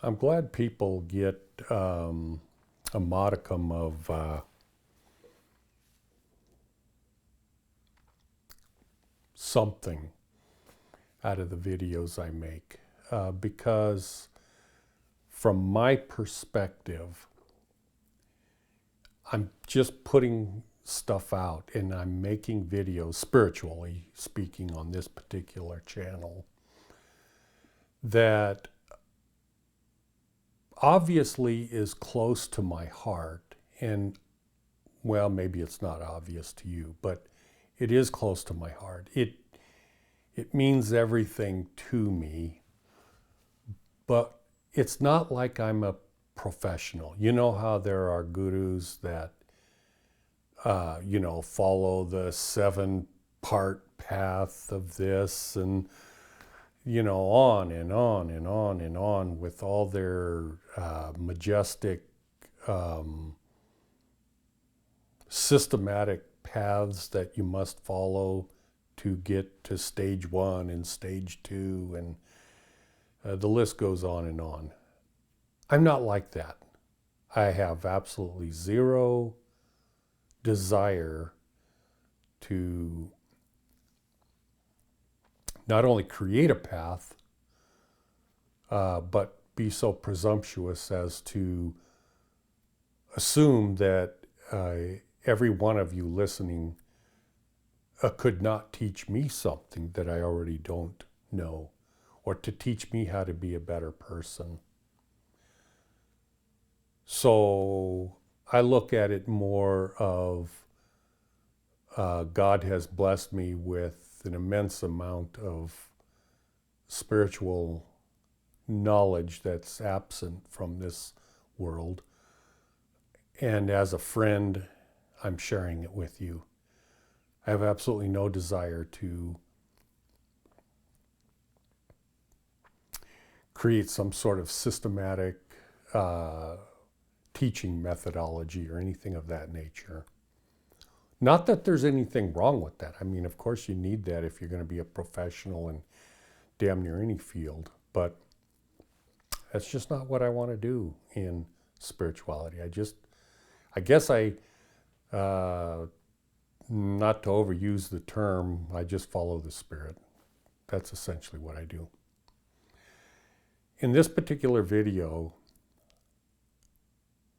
I'm glad people get a modicum of something out of the videos I make because from my perspective, I'm just putting stuff out and I'm making videos, spiritually speaking, on this particular channel that obviously is close to my heart. And well, maybe it's not obvious to you, but it is close to my heart. It means everything to me, but it's not like I'm a professional. You know how there are gurus that follow the 7-part path of this, and on and on and on and on with all their majestic, systematic paths that you must follow to get to stage 1 and stage 2, and the list goes on and on. I'm not like that. I have absolutely zero desire to not only create a path, but be so presumptuous as to assume that every one of you listening could not teach me something that I already don't know, or to teach me how to be a better person. So I look at it more of God has blessed me with an immense amount of spiritual knowledge that's absent from this world. And as a friend, I'm sharing it with you. I have absolutely no desire to create some sort of systematic teaching methodology or anything of that nature. Not that there's anything wrong with that. I mean, of course you need that if you're going to be a professional in damn near any field, but that's just not what I want to do in spirituality. I guess not to overuse the term, I just follow the Spirit. That's essentially what I do. In this particular video,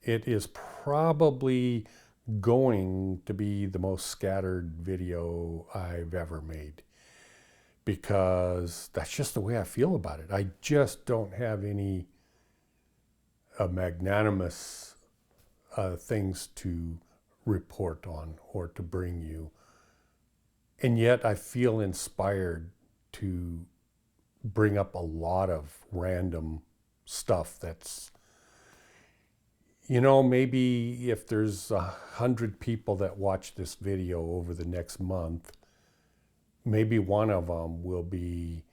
it is probably going to be the most scattered video I've ever made, because that's just the way I feel about it. I just don't have any magnanimous things to report on or to bring you. And yet I feel inspired to bring up a lot of random stuff that's, maybe if there's 100 people that watch this video over the next month, maybe one of them will be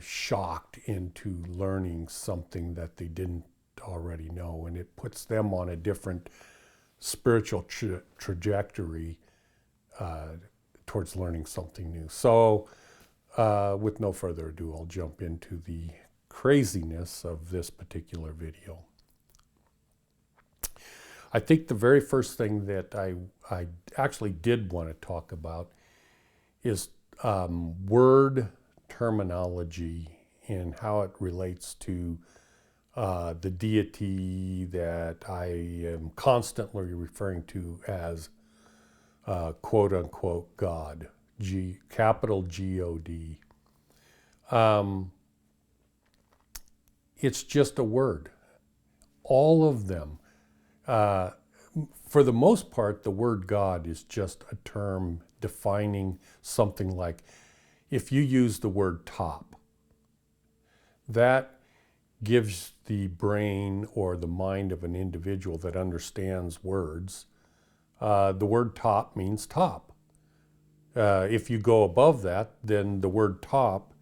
shocked into learning something that they didn't already know, and it puts them on a different spiritual trajectory towards learning something new. So with no further ado, I'll jump into the craziness of this particular video. I think the very first thing that I actually did want to talk about is word terminology and how it relates to the deity that I am constantly referring to as quote unquote God, capital G-O-D. It's just a word. All of them. For the most part, the word God is just a term defining something. Like if you use the word top, that gives the brain or the mind of an individual that understands words, the word top means top. If you go above that, then the word top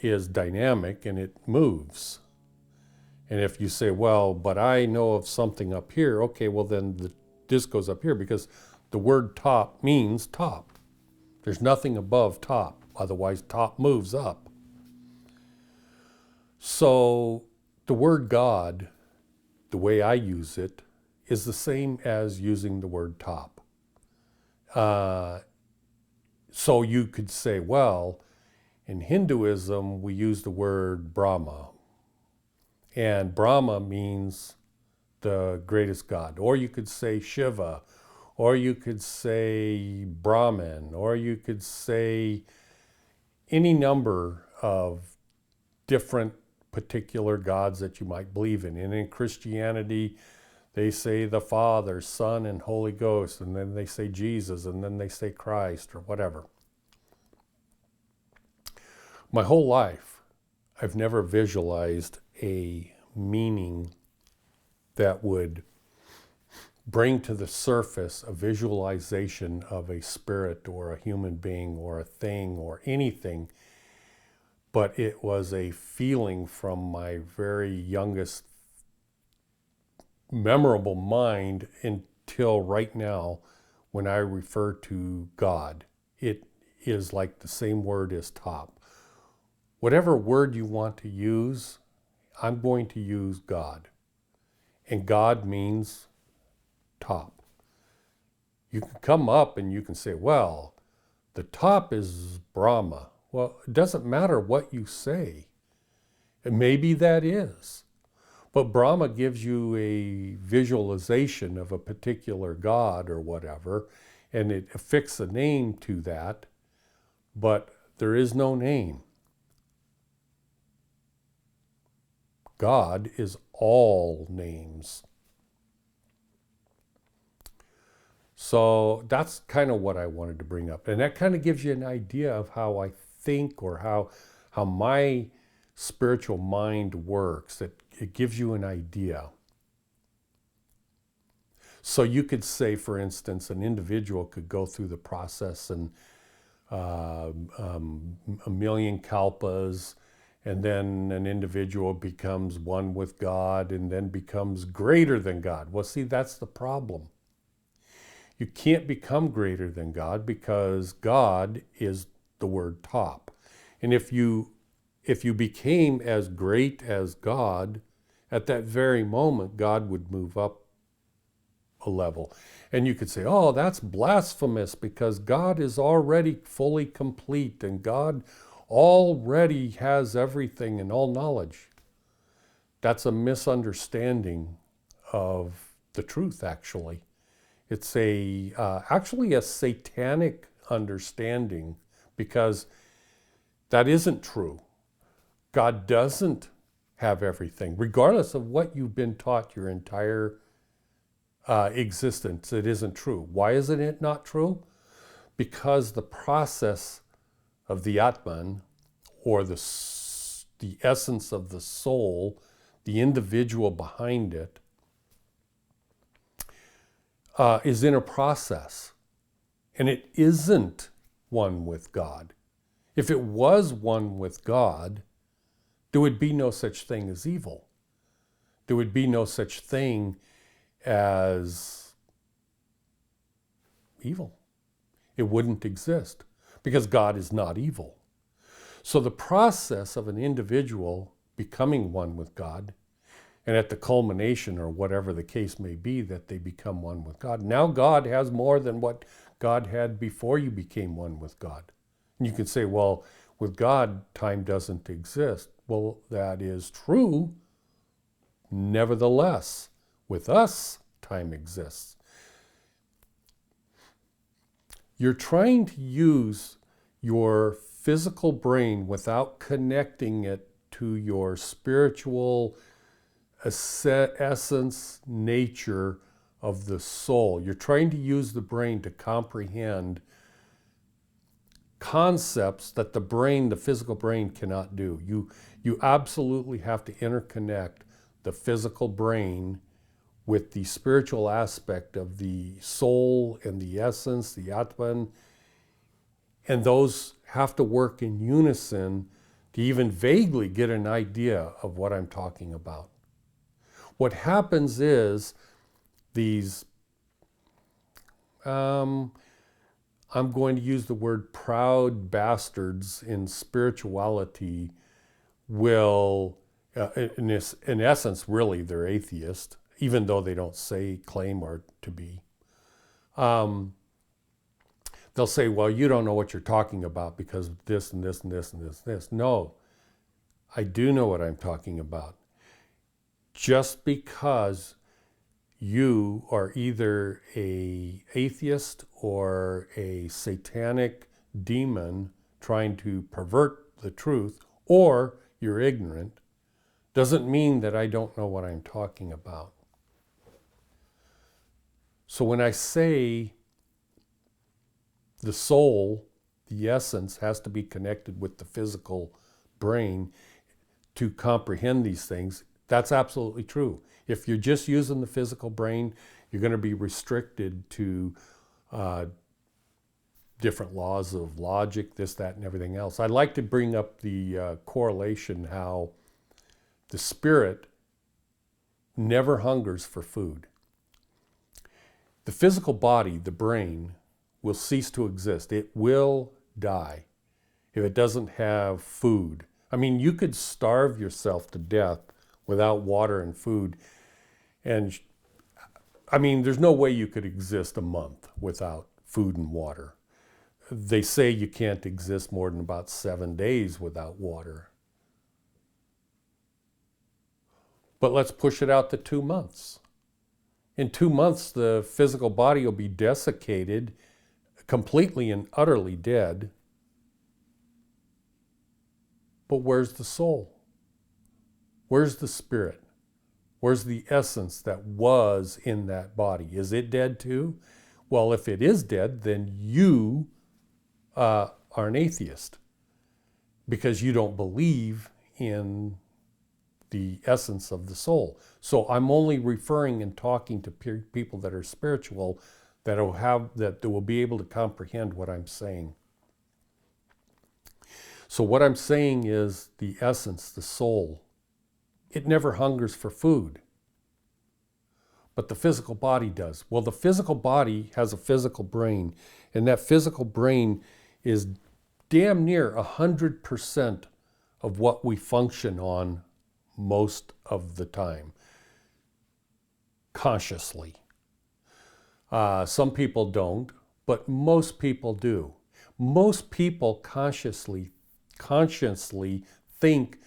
is dynamic and it moves. And if you say, well, but I know of something up here, okay, well then this goes up here, because the word top means top. There's nothing above top, otherwise top moves up. So The word God, the way I use it, is the same as using the word top. So you could say, well, in Hinduism, we use the word Brahma. And Brahma means the greatest God. Or you could say Shiva. Or you could say Brahman. Or you could say any number of different particular gods that you might believe in. And in Christianity, they say the Father, Son, and Holy Ghost, and then they say Jesus, and then they say Christ, or whatever. My whole life, I've never visualized a meaning that would bring to the surface a visualization of a spirit or a human being or a thing or anything, but it was a feeling from my very youngest memorable mind until right now when I refer to God. It is like the same word as top. Whatever word you want to use, I'm going to use God. And God means top. You can come up and you can say, well, the top is Brahma. Well, it doesn't matter what you say. And maybe that is. But Brahma gives you a visualization of a particular god or whatever, and it affixes a name to that, but there is no name. God is all names. So that's kind of what I wanted to bring up. And that kind of gives you an idea of how I think or how my spiritual mind works. It gives you an idea. So you could say, for instance, an individual could go through the process and a million kalpas, and then an individual becomes one with God and then becomes greater than God. Well, see, that's the problem. You can't become greater than God because God is the word top. And if you became as great as God, at that very moment, God would move up a level. And you could say, oh, that's blasphemous because God is already fully complete and God already has everything and all knowledge. That's a misunderstanding of the truth, actually. It's actually a satanic understanding because that isn't true. God doesn't have everything, regardless of what you've been taught your entire existence. It isn't true. Why isn't it not true? Because the process of the Atman, or the essence of the soul, the individual behind it, is in a process. And it isn't one with God. If it was one with God, there would be no such thing as evil. There would be no such thing as evil. It wouldn't exist because God is not evil. So the process of an individual becoming one with God, and at the culmination or whatever the case may be that they become one with God, now God has more than what God had before you became one with God. And you could say, well, with God, time doesn't exist. Well, that is true. Nevertheless, with us, time exists. You're trying to use your physical brain without connecting it to your spiritual essence, nature of the soul. You're trying to use the brain to comprehend concepts that the brain, the physical brain, cannot do. You absolutely have to interconnect the physical brain with the spiritual aspect of the soul and the essence, the Atman, and those have to work in unison to even vaguely get an idea of what I'm talking about. What happens is these, I'm going to use the word proud bastards in spirituality will In essence, really, they're atheist, even though they don't claim or to be. Um, they'll say, well, you don't know what you're talking about because of this and this and this and this and this. No, I do know what I'm talking about. Just because you are either a atheist or a satanic demon trying to pervert the truth, or you're ignorant, doesn't mean that I don't know what I'm talking about. So when I say the soul, the essence, has to be connected with the physical brain to comprehend these things, that's absolutely true. If you're just using the physical brain, you're going to be restricted to different laws of logic, this, that, and everything else. I'd like to bring up the correlation how the spirit never hungers for food. The physical body, the brain, will cease to exist. It will die if it doesn't have food. I mean, you could starve yourself to death without water and food. And I mean, there's no way you could exist a month without food and water. They say you can't exist more than about 7 days without water. But let's push it out to 2 months. In 2 months, the physical body will be desiccated, completely and utterly dead. But where's the soul? Where's the spirit? Where's the essence that was in that body? Is it dead too? Well, if it is dead, then you are an atheist because you don't believe in the essence of the soul. So I'm only referring and talking to people that are spiritual, that will be able to comprehend what I'm saying. So what I'm saying is the essence, the soul, it never hungers for food. But the physical body does. Well, the physical body has a physical brain, and that physical brain is damn near 100% of what we function on most of the time, consciously. Some people don't, but most people do. Most people consciously think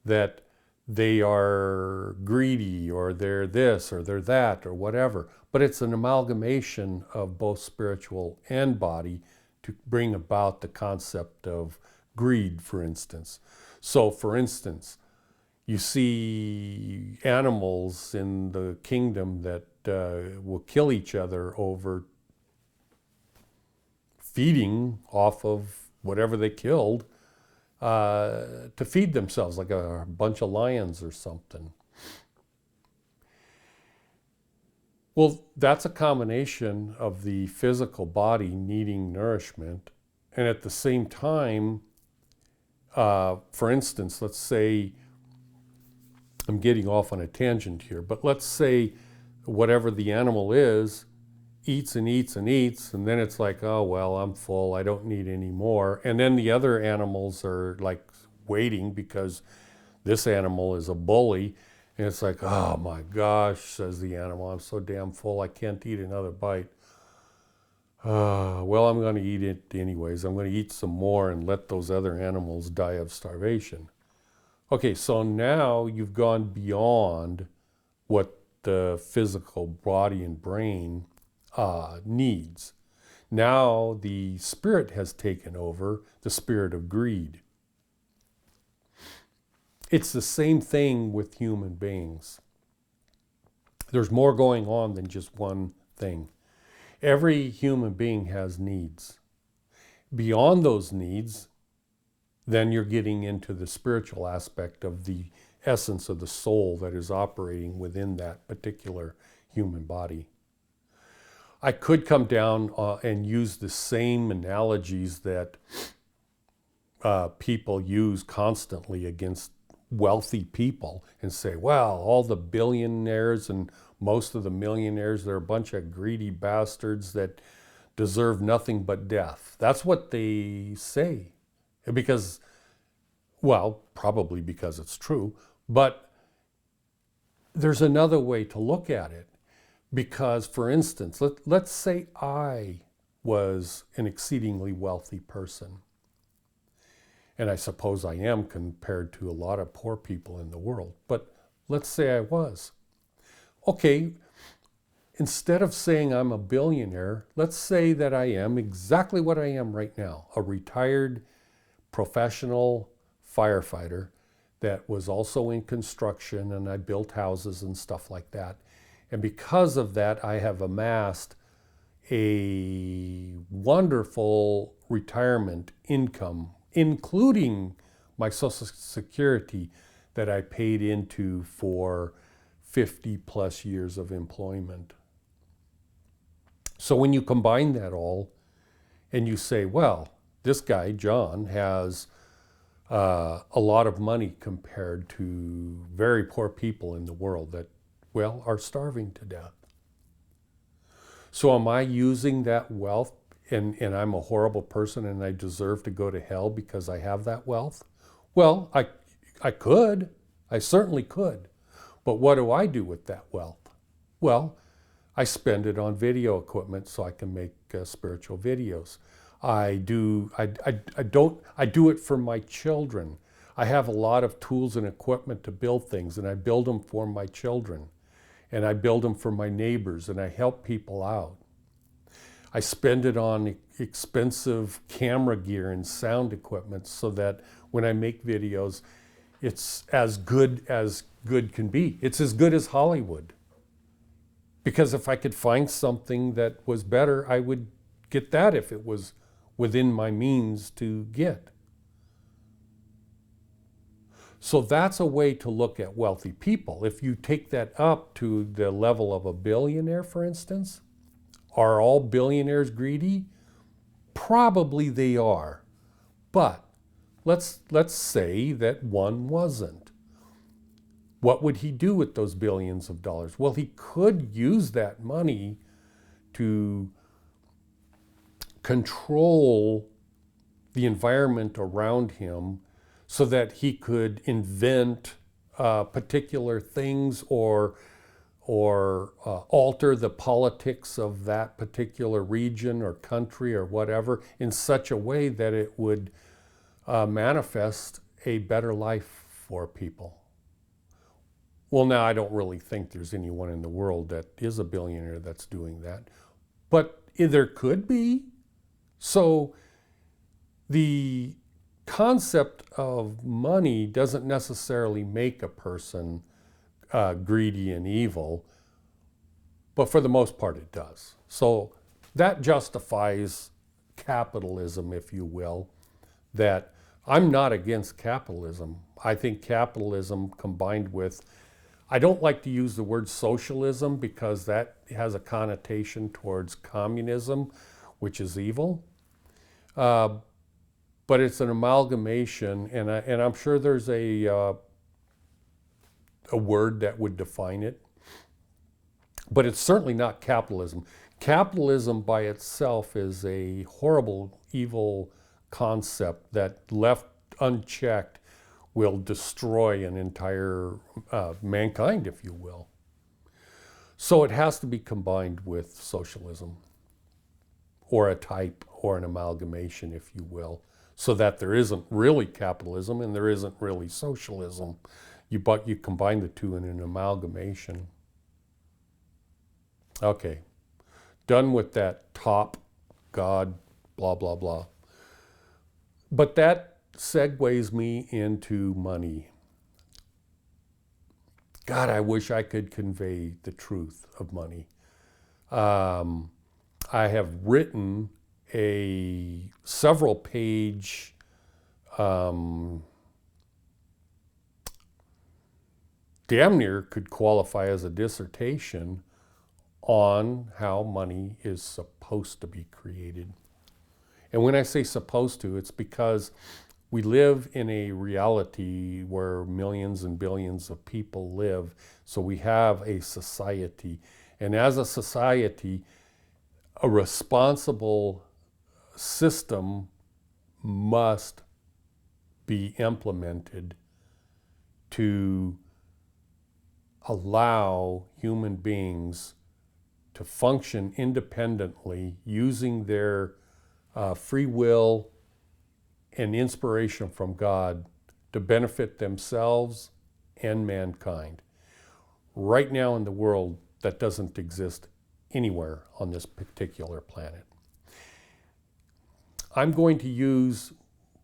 that they are greedy or they're this or they're that or whatever. But it's an amalgamation of both spiritual and body to bring about the concept of greed, for instance. So, for instance, you see animals in the kingdom that will kill each other over feeding off of whatever they killed to feed themselves, like a bunch of lions or something. Well, that's a combination of the physical body needing nourishment, and at the same time, for instance, let's say, I'm getting off on a tangent here, but let's say whatever the animal is eats and eats and eats, and then it's like, oh, well, I'm full, I don't need any more. And then the other animals are like waiting because this animal is a bully, and it's like, oh my gosh, says the animal, I'm so damn full, I can't eat another bite. Well, I'm going to eat it anyways. I'm going to eat some more and let those other animals die of starvation. Okay, so now you've gone beyond what the physical body and brain needs. Now the spirit has taken over, the spirit of greed. It's the same thing with human beings. There's more going on than just one thing. Every human being has needs. Beyond those needs, then you're getting into the spiritual aspect of the essence of the soul that is operating within that particular human body. I could come down and use the same analogies that people use constantly against wealthy people and say, well, all the billionaires and most of the millionaires, they're a bunch of greedy bastards that deserve nothing but death. That's what they say. Because, well, probably because it's true, But there's another way to look at it. Because, for instance, let's say I was an exceedingly wealthy person. And I suppose I am compared to a lot of poor people in the world. But let's say I was. Okay, instead of saying I'm a billionaire, let's say that I am exactly what I am right now, a retired professional firefighter that was also in construction, and I built houses and stuff like that. And because of that, I have amassed a wonderful retirement income, including my Social Security that I paid into for 50 plus years of employment. So when you combine that all and you say, well, this guy, John, has a lot of money compared to very poor people in the world that, well, are starving to death. So am I using that wealth and I'm a horrible person and I deserve to go to hell because I have that wealth? Well, I could. I certainly could. But what do I do with that wealth? Well, I spend it on video equipment so I can make spiritual videos. I do it for my children. I have a lot of tools and equipment to build things, and I build them for my children. And I build them for my neighbors, and I help people out. I spend it on expensive camera gear and sound equipment so that when I make videos, it's as good can be. It's as good as Hollywood. Because if I could find something that was better, I would get that if it was within my means to get. So that's a way to look at wealthy people. If you take that up to the level of a billionaire, for instance, are all billionaires greedy? Probably they are. But let's say that one wasn't. What would he do with those billions of dollars? Well, he could use that money to control the environment around him so that he could invent particular things or alter the politics of that particular region or country or whatever in such a way that it would manifest a better life for people. Well, now I don't really think there's anyone in the world that is a billionaire that's doing that, but there could be. So the concept of money doesn't necessarily make a person greedy and evil, but for the most part it does. So that justifies capitalism, if you will, that I'm not against capitalism. I think capitalism combined with, I don't like to use the word socialism because that has a connotation towards communism, which is evil. But it's an amalgamation, and I'm sure there's a word that would define it. But it's certainly not capitalism. Capitalism by itself is a horrible, evil concept that left unchecked will destroy an entire mankind, if you will. So it has to be combined with socialism, or a type or an amalgamation, if you will, so that there isn't really capitalism and there isn't really socialism. But you combine the two in an amalgamation. Okay, done with that top, God, blah, blah, blah. But that segues me into money. God, I wish I could convey the truth of money. I have written a several page damn near could qualify as a dissertation on how money is supposed to be created. And when I say supposed to, it's because we live in a reality where millions and billions of people live. So we have a society. And as a society, a responsible system must be implemented to allow human beings to function independently using their free will and inspiration from God to benefit themselves and mankind. Right now in the world, that doesn't exist anywhere on this particular planet. I'm going to use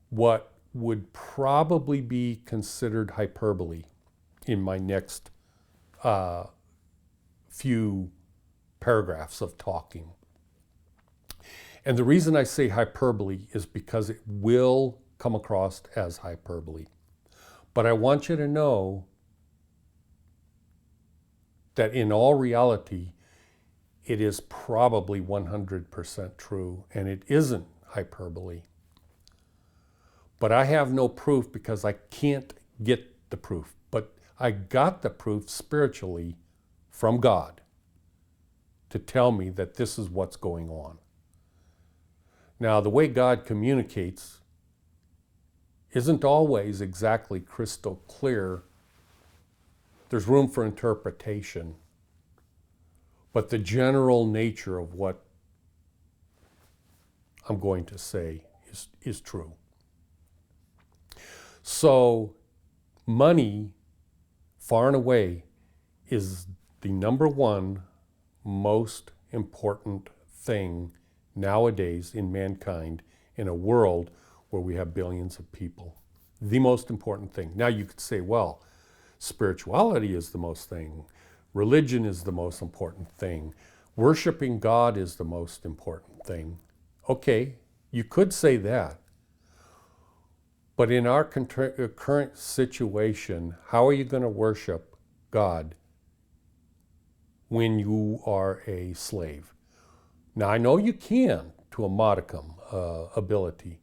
what would probably be considered hyperbole in my next few paragraphs of talking. And the reason I say hyperbole is because it will come across as hyperbole. But I want you to know that in all reality, it is probably 100% true, and it isn't hyperbole. But I have no proof because I can't get the proof. But I got the proof spiritually from God to tell me that this is what's going on. Now, the way God communicates isn't always exactly crystal clear. There's room for interpretation. But the general nature of what I'm going to say is true. So, money, far and away, is the number one most important thing nowadays in mankind in a world where we have billions of people. The most important thing. Now you could say, well, spirituality is the most thing. Religion is the most important thing. Worshiping God is the most important thing. Okay, you could say that. But in our current situation, how are you going to worship God when you are a slave? Now, I know you can to a modicum ability,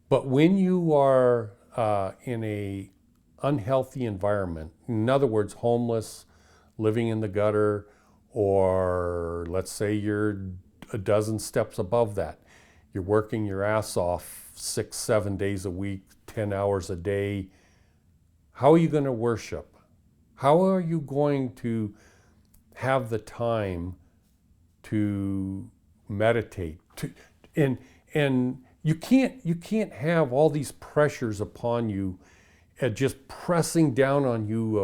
but when you are in a unhealthy environment, in other words, homeless, living in the gutter, or let's say you're a dozen steps above that, you're working your ass off 6-7 days a week, 10 hours a day, how are you going to worship? How are you going to have the time to meditate? And you can't have all these pressures upon you and just pressing down on you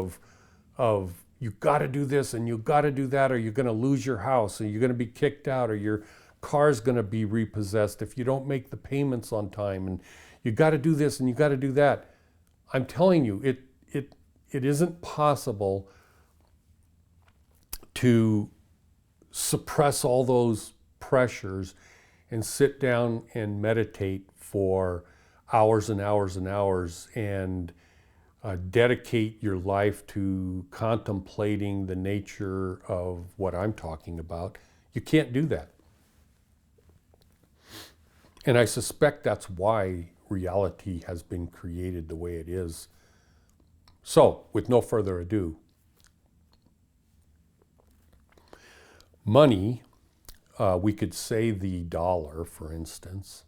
of you got to do this and you got to do that, or you're going to lose your house, or you're going to be kicked out, or your car's going to be repossessed if you don't make the payments on time, and you got to do this and you got to do that. I'm telling you, it isn't possible to suppress all those pressures and sit down and meditate for hours and hours and hours and dedicate your life to contemplating the nature of what I'm talking about. You can't do that. And I suspect that's why reality has been created the way it is. So, with no further ado, money, we could say the dollar, for instance,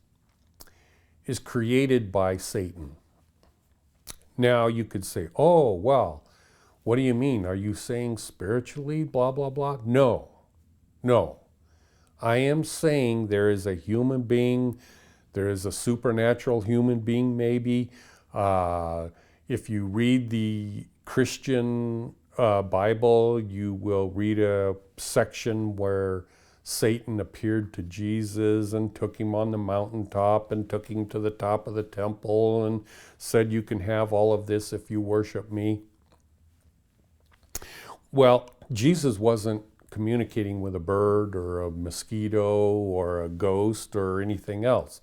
is created by Satan. Now you could say, oh, well, what do you mean? Are you saying spiritually, blah, blah, blah? No. I am saying there is a human being, there is a supernatural human being maybe. If you read the Christian Bible, you will read a section where Satan appeared to Jesus and took him on the mountaintop and took him to the top of the temple and said, you can have all of this if you worship me. Well, Jesus wasn't communicating with a bird or a mosquito or a ghost or anything else.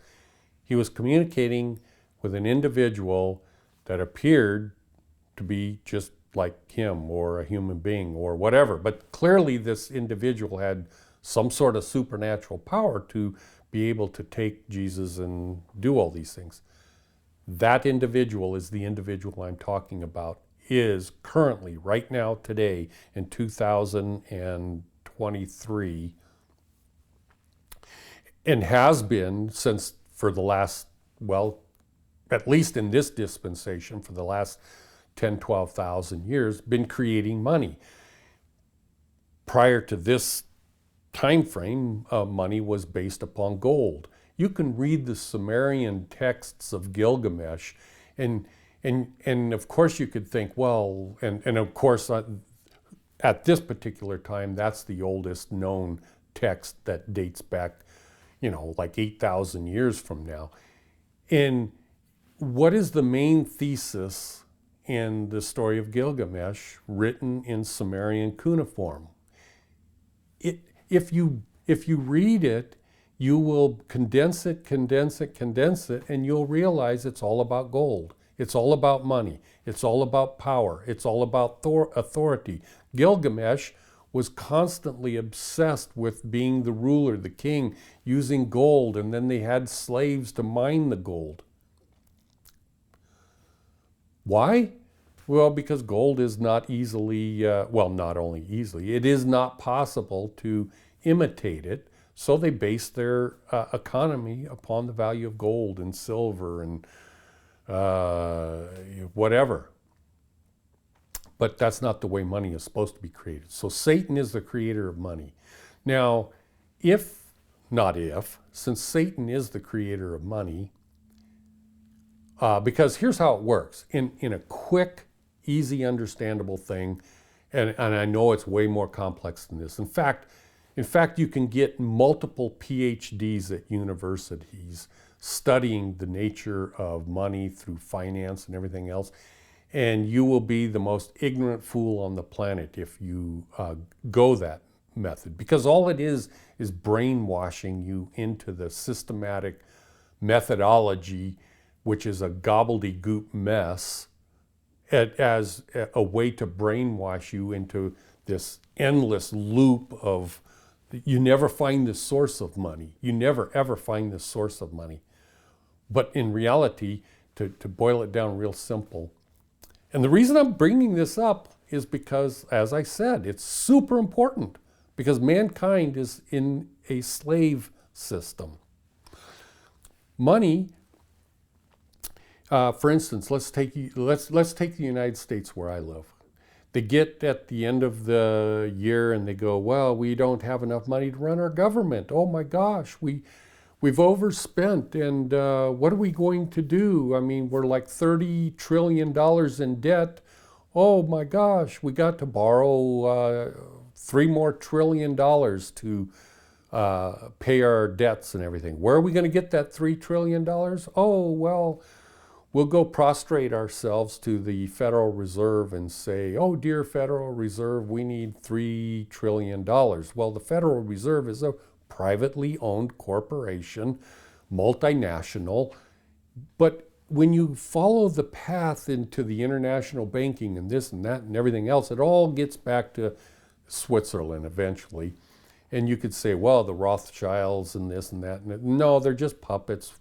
He was communicating with an individual that appeared to be just like him or a human being or whatever. But clearly this individual had some sort of supernatural power to be able to take Jesus and do all these things. That individual is the individual I'm talking about, is currently, right now, today, in 2023, and has been since for the last, well, at least in this dispensation, for the last 10, 12,000 years, been creating money. Prior to this time frame, money was based upon gold. You can read the Sumerian texts of Gilgamesh, and of course you could think, well, and of course at this particular time, that's the oldest known text that dates back, like 8,000 years from now. And what is the main thesis in the story of Gilgamesh written in Sumerian cuneiform? If you read it, you will condense it, and you'll realize it's all about gold. It's all about money. It's all about power. It's all about authority. Gilgamesh was constantly obsessed with being the ruler, the king, using gold, and then they had slaves to mine the gold. Why? Well, because gold is not easily, not only easily, it is not possible to imitate it. So they base their economy upon the value of gold and silver and whatever. But that's not the way money is supposed to be created. So Satan is the creator of money. Now, since Satan is the creator of money, because here's how it works. In a quick, easy, understandable thing, and I know it's way more complex than this. In fact, you can get multiple PhDs at universities studying the nature of money through finance and everything else, and you will be the most ignorant fool on the planet if you go that method, because all it is brainwashing you into the systematic methodology, which is a gobbledygook mess, as a way to brainwash you into this endless loop of, you never find the source of money. You never ever find the source of money. But in reality, to boil it down real simple, and the reason I'm bringing this up is because, as I said, it's super important, because mankind is in a slave system. Money, for instance, let's take the United States where I live. They get at the end of the year and they go, well, we don't have enough money to run our government. Oh my gosh, we've overspent, and what are we going to do? I mean, we're like $30 trillion in debt. Oh my gosh, we got to borrow $3 more trillion to pay our debts and everything. Where are we going to get that $3 trillion? Oh, well, we'll go prostrate ourselves to the Federal Reserve and say, oh, dear Federal Reserve, we need $3 trillion. Well, the Federal Reserve is a privately owned corporation, multinational. But when you follow the path into the international banking and this and that and everything else, it all gets back to Switzerland eventually. And you could say, well, the Rothschilds and this and that. No, they're just puppets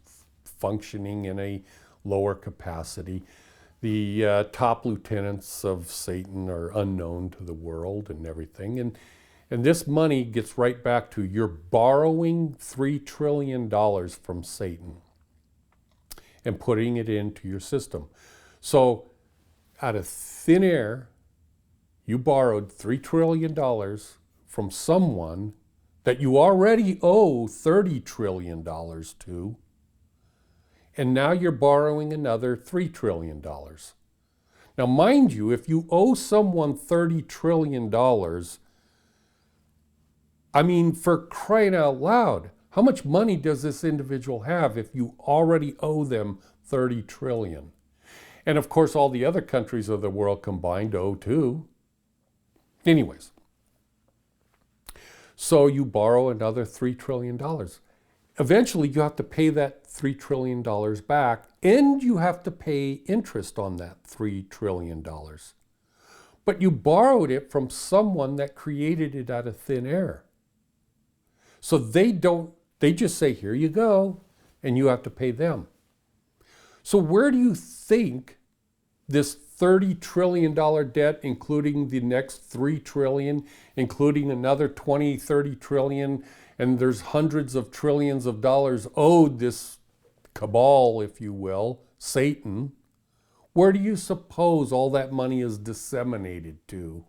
functioning in a lower capacity. The top lieutenants of Satan are unknown to the world and everything. And this money gets right back to, you're borrowing $3 trillion from Satan and putting it into your system. So out of thin air, you borrowed $3 trillion from someone that you already owe $30 trillion to, and now you're borrowing another $3 trillion. Now, mind you, if you owe someone $30 trillion, I mean, for crying out loud, how much money does this individual have if you already owe them $30 trillion? And of course, all the other countries of the world combined owe too. Anyways, so you borrow another $3 trillion. Eventually, you have to pay that $3 trillion back, and you have to pay interest on that $3 trillion. But you borrowed it from someone that created it out of thin air. So they just say, here you go, and you have to pay them. So where do you think this $30 trillion debt, including the next $3 trillion, including another 20, 30 trillion, and there's hundreds of trillions of dollars owed this cabal, if you will, Satan, Where do you suppose all that money is disseminated to?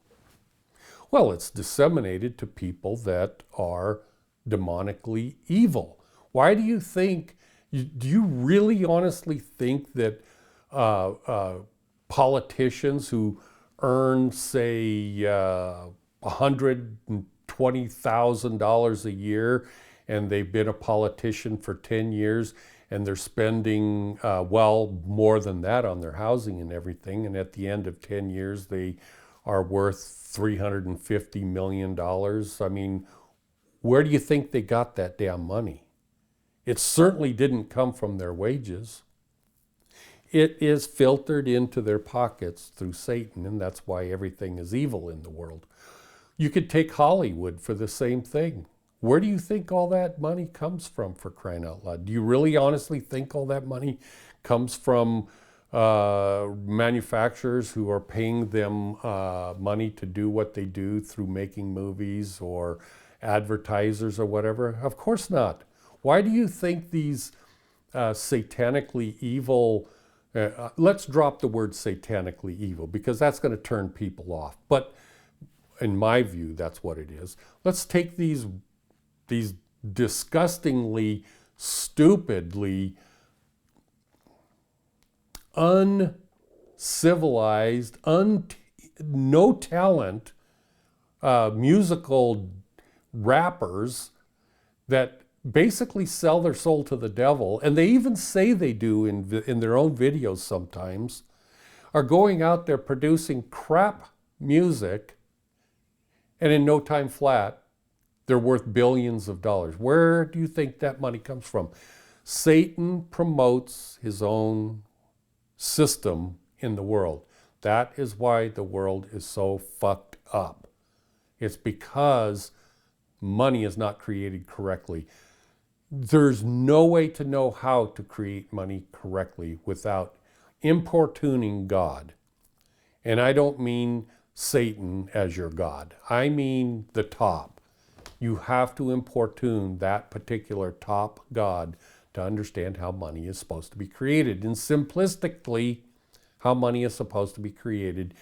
Well, it's disseminated to people that are demonically evil. Why do you think, do you really honestly think that politicians who earn, say, $120,000 a year, and they've been a politician for 10 years, and they're spending, well, more than that on their housing and everything, and at the end of 10 years, they are worth $350 million. I mean, where do you think they got that damn money? It certainly didn't come from their wages. It is filtered into their pockets through Satan, and that's why everything is evil in the world. You could take Hollywood for the same thing. Where do you think all that money comes from, for crying out loud? Do you really honestly think all that money comes from manufacturers who are paying them money to do what they do through making movies, or advertisers or whatever? Of course not. Why do you think these satanically evil, let's drop the word satanically evil, because that's going to turn people off. But in my view, that's what it is. Let's take these disgustingly, stupidly, uncivilized, no talent musical rappers that basically sell their soul to the devil, and they even say they do in their own videos sometimes, are going out there producing crap music, and in no time flat, they're worth billions of dollars. Where do you think that money comes from? Satan promotes his own system in the world. That is why the world is so fucked up. It's because money is not created correctly. There's no way to know how to create money correctly without importuning God. And I don't mean Satan as your God. I mean the top. You have to importune that particular top God to understand how money is supposed to be created. And simplistically, how money is supposed to be created.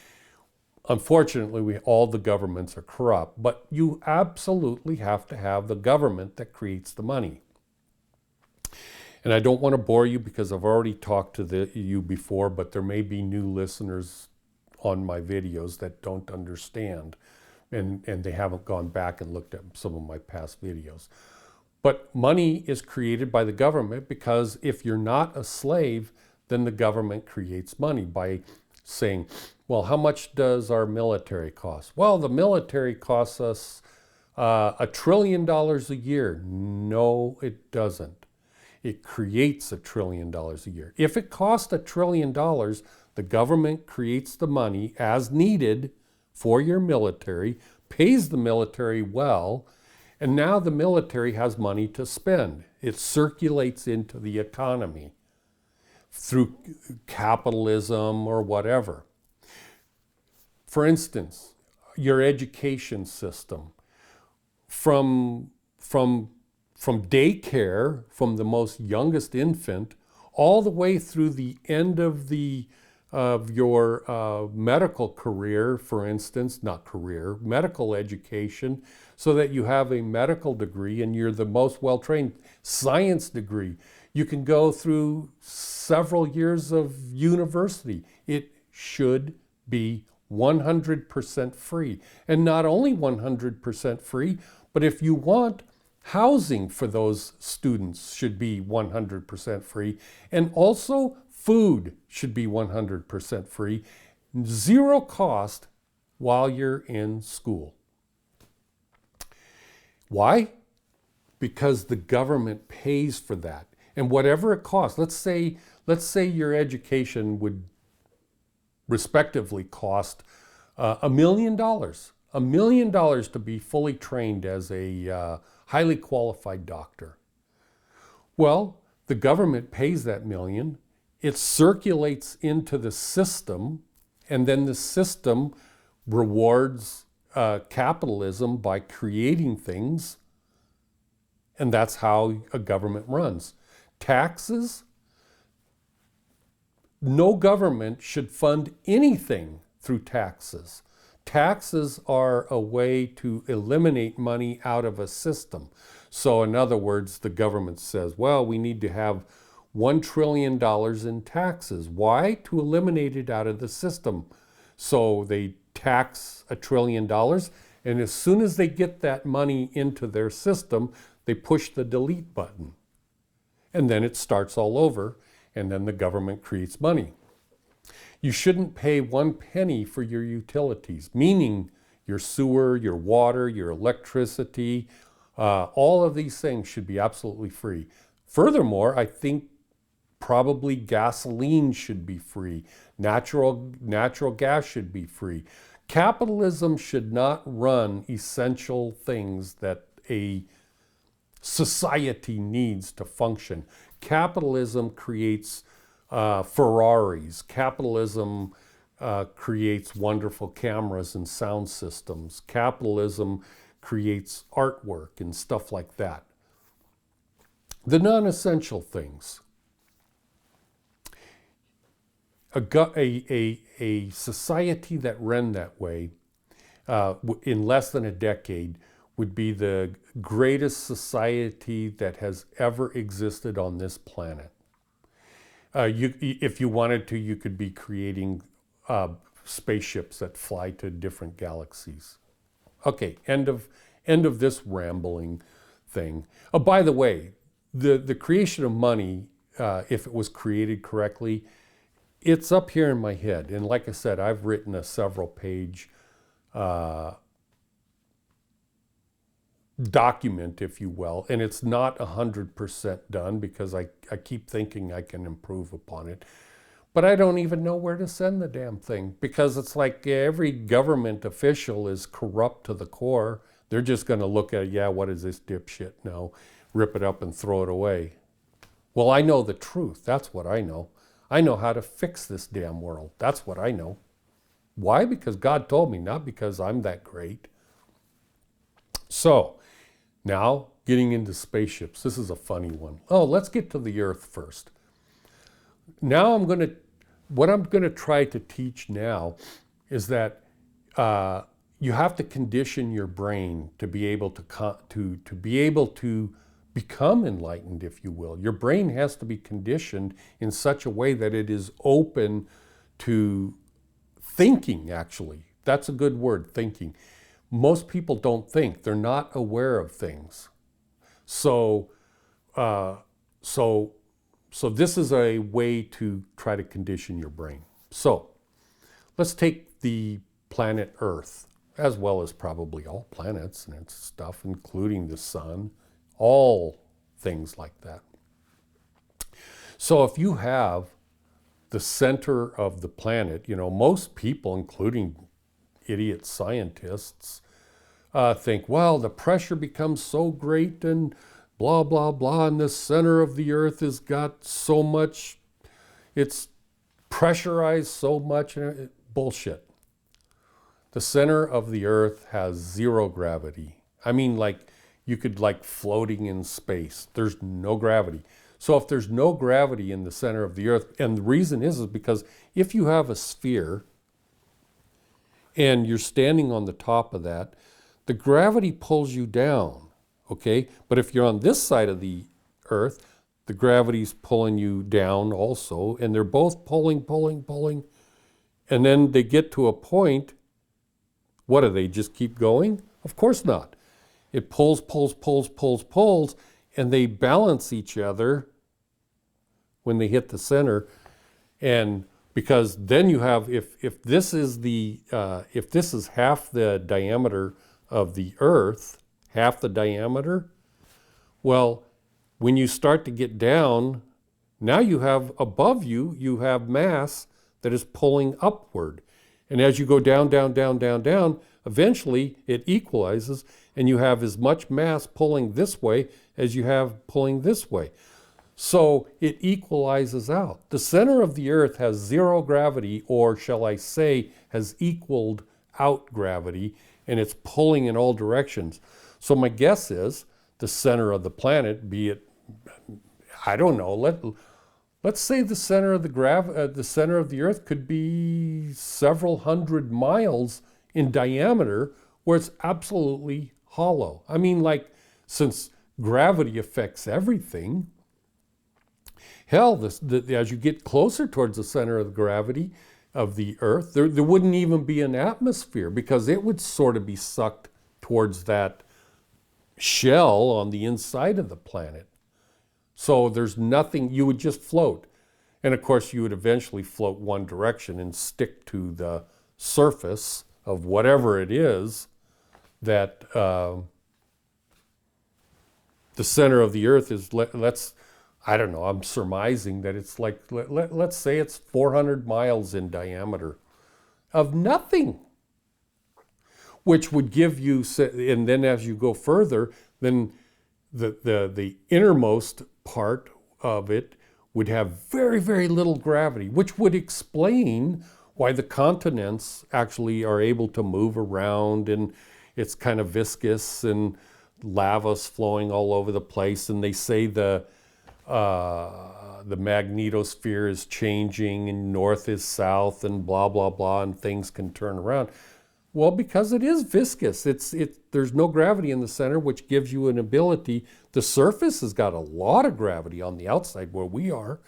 Unfortunately, all the governments are corrupt, but you absolutely have to have the government that creates the money. And I don't want to bore you because I've already talked to you before, but there may be new listeners on my videos that don't understand, and they haven't gone back and looked at some of my past videos. But money is created by the government because if you're not a slave, then the government creates money by saying, well, how much does our military cost? Well, the military costs us $1 trillion a year. No, it doesn't. It creates $1 trillion a year. If it costs $1 trillion, the government creates the money as needed for your military, pays the military well, and now the military has money to spend. It circulates into the economy through capitalism or whatever. For instance, your education system, from daycare, from the most youngest infant, all the way through the end of your medical career, for instance, medical education, so that you have a medical degree and you're the most well-trained science degree. You can go through several years of university. It should be 100% free. And not only 100% free, but if you want, housing for those students should be 100% free. And also food should be 100% free. Zero cost while you're in school. Why? Because the government pays for that. And whatever it costs, let's say your education would respectively cost $1 million. $1 million to be fully trained as a highly qualified doctor. Well, the government pays that million. It circulates into the system, and then the system rewards capitalism by creating things, and that's how a government runs. Taxes, no government should fund anything through taxes. Taxes are a way to eliminate money out of a system. So in other words, the government says, well, we need to have $1 trillion in taxes. Why? To eliminate it out of the system. So they tax $1 trillion, and as soon as they get that money into their system, they push the delete button. And then it starts all over, and then the government creates money. You shouldn't pay 1 penny for your utilities, meaning your sewer, your water, your electricity, all of these things should be absolutely free. Furthermore, I think probably gasoline should be free. Natural gas should be free. Capitalism should not run essential things that a society needs to function. Capitalism creates Ferraris. Capitalism creates wonderful cameras and sound systems. Capitalism creates artwork and stuff like that. The non-essential things. A society that ran that way in less than a decade would be the greatest society that has ever existed on this planet. If you wanted to, you could be creating spaceships that fly to different galaxies. Okay, end of this rambling thing. Oh, by the way, the creation of money, if it was created correctly, it's up here in my head. And like I said, I've written a several-page document, if you will, and it's not 100% done because I keep thinking I can improve upon it. But I don't even know where to send the damn thing because it's like every government official is corrupt to the core. They're just going to look at it, yeah, what is this dipshit? No, rip it up and throw it away. Well, I know the truth. That's what I know. I know how to fix this damn world. That's what I know. Why? Because God told me, not because I'm that great. So, now getting into spaceships. This is a funny one. Oh, let's get to the Earth first. Now what I'm going to try to teach now is that you have to condition your brain to be able to be able to become enlightened, if you will. Your brain has to be conditioned in such a way that it is open to thinking, actually. That's a good word, thinking. Most people don't think. They're not aware of things. So this is a way to try to condition your brain. So let's take the planet Earth, as well as probably all planets and stuff, including the sun, all things like that. So if you have the center of the planet, most people, including idiot scientists, think, well, the pressure becomes so great and blah, blah, blah, and the center of the Earth has got so much, it's pressurized so much. Bullshit. The center of the Earth has zero gravity. I mean, like, you could like floating in space. There's no gravity. So if there's no gravity in the center of the Earth, and the reason is because if you have a sphere and you're standing on the top of that, the gravity pulls you down, okay? But if you're on this side of the Earth, the gravity's pulling you down also, and they're both pulling, and then they get to a point. What do they just keep going? Of course not. It pulls, and they balance each other when they hit the center. And because then you have, if this is half the diameter of the Earth, half the diameter, well, when you start to get down, now you have above you, you have mass that is pulling upward. And as you go down, eventually it equalizes, and you have as much mass pulling this way as you have pulling this way. So it equalizes out. The center of the Earth has zero gravity, or shall I say, has equaled out gravity, and it's pulling in all directions. So my guess is the center of the planet, be it, I don't know, let's say the center of the center of the Earth could be several hundred miles in diameter, where it's absolutely hollow. I mean, like, since gravity affects everything, hell, as you get closer towards the center of the gravity of the Earth, there wouldn't even be an atmosphere, because it would sort of be sucked towards that shell on the inside of the planet. So there's nothing, you would just float. And of course, you would eventually float one direction and stick to the surface of whatever it is that the center of the Earth is. I don't know, I'm surmising that it's like, let's say it's 400 miles in diameter of nothing, which would give you, and then as you go further, then the innermost part of it would have very, very little gravity, which would explain why the continents actually are able to move around, and it's kind of viscous and lava's flowing all over the place. And they say the magnetosphere is changing and north is south and blah, blah, blah, and things can turn around. Well, because it is viscous. There's no gravity in the center, which gives you an ability. The surface has got a lot of gravity on the outside where we are,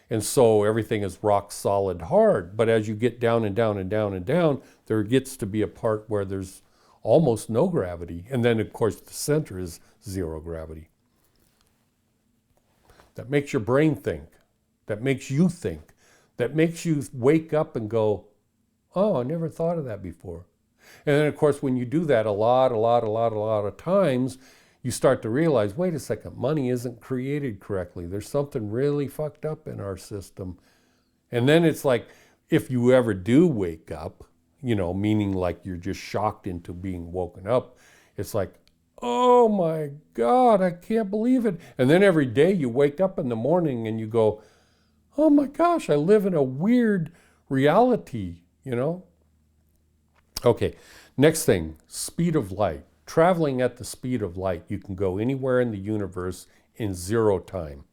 and so everything is rock solid hard. But as you get down and down and down and down, there gets to be a part where there's almost no gravity. And then, of course, the center is zero gravity. That makes your brain think. That makes you think. That makes you wake up and go, oh, I never thought of that before. And then, of course, when you do that a lot of times, you start to realize, wait a second, money isn't created correctly. There's something really fucked up in our system. And then it's like, if you ever do wake up, meaning like you're just shocked into being woken up, it's like, oh my God, I can't believe it. And then every day you wake up in the morning and you go, oh my gosh, I live in a weird reality, Okay, next thing, speed of light. Traveling at the speed of light, you can go anywhere in the universe in 0 time.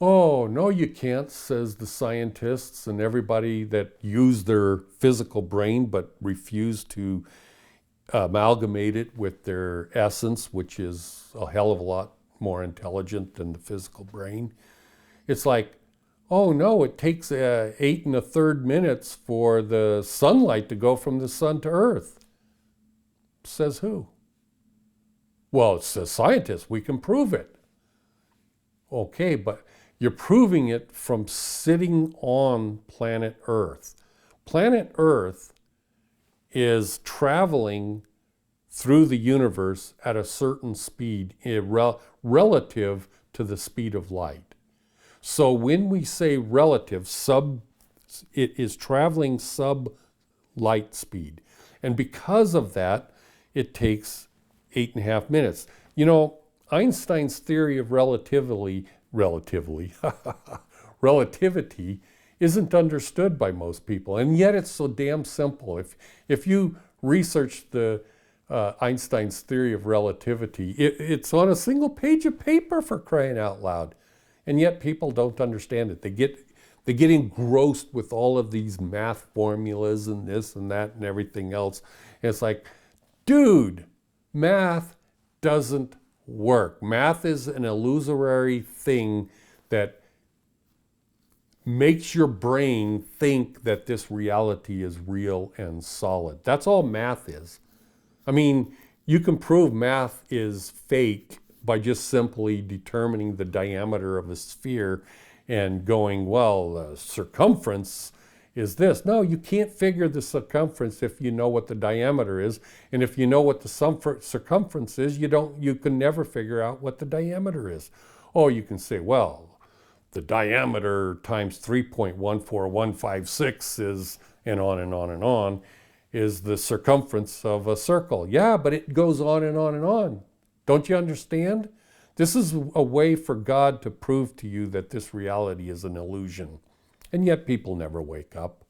Oh, no, you can't, says the scientists and everybody that use their physical brain but refuse to amalgamate it with their essence, which is a hell of a lot more intelligent than the physical brain. It's like, oh no, it takes 8 1/3 minutes for the sunlight to go from the sun to Earth. Says who? Well, it says scientists, we can prove it. Okay, but you're proving it from sitting on planet Earth. Planet Earth is traveling through the universe at a certain speed relative to the speed of light. So when we say relative, it is traveling sub-light speed. And because of that, it takes 8.5 minutes. Einstein's theory of relativity isn't understood by most people, and yet it's so damn simple. If you research the Einstein's theory of relativity, it's on a single page of paper, for crying out loud. And yet people don't understand it. They get engrossed with all of these math formulas and this and that and everything else. And it's like, dude, math doesn't work. Math is an illusory thing that makes your brain think that this reality is real and solid. That's all math is. I mean, you can prove math is fake by just simply determining the diameter of a sphere and going, well, the circumference is this. No, you can't figure the circumference if you know what the diameter is. And if you know what the circumference is, you can never figure out what the diameter is. Oh, you can say, well, the diameter times 3.14156 is, and on and on and on, is the circumference of a circle. Yeah, but it goes on and on and on. Don't you understand? This is a way for God to prove to you that this reality is an illusion. And yet people never wake up.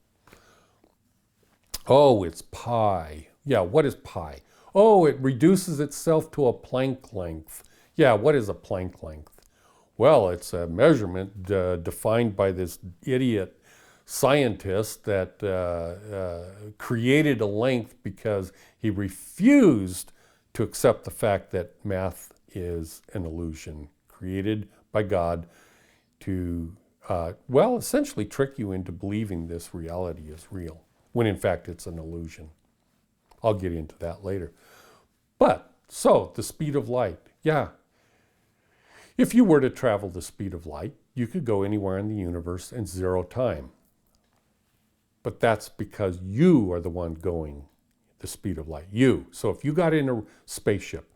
Oh, it's pi. Yeah, what is pi? Oh, it reduces itself to a Planck length. Yeah, what is a Planck length? Well, it's a measurement defined by this idiot scientist that created a length because he refused to accept the fact that math is an illusion created by God to, well, essentially trick you into believing this reality is real, when in fact it's an illusion. I'll get into that later. But, so, the speed of light, yeah. If you were to travel the speed of light, you could go anywhere in the universe in 0 time. But that's because you are the one going the speed of light. You. So if you got in a spaceship,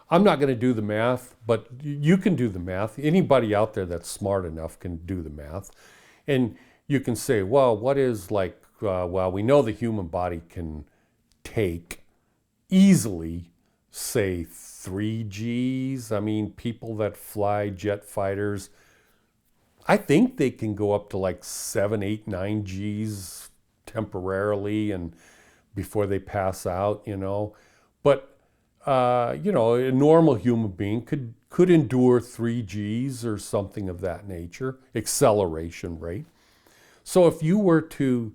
I'm not going to do the math, but you can do the math. Anybody out there that's smart enough can do the math. And you can say, well, what is like, well, we know the human body can take easily, say, 3 Gs. I mean, people that fly jet fighters, I think they can go up to like 7, 8, 9 Gs temporarily and before they pass out, you know. But, you know, a normal human being could endure 3 Gs or something of that nature, acceleration rate. So if you were to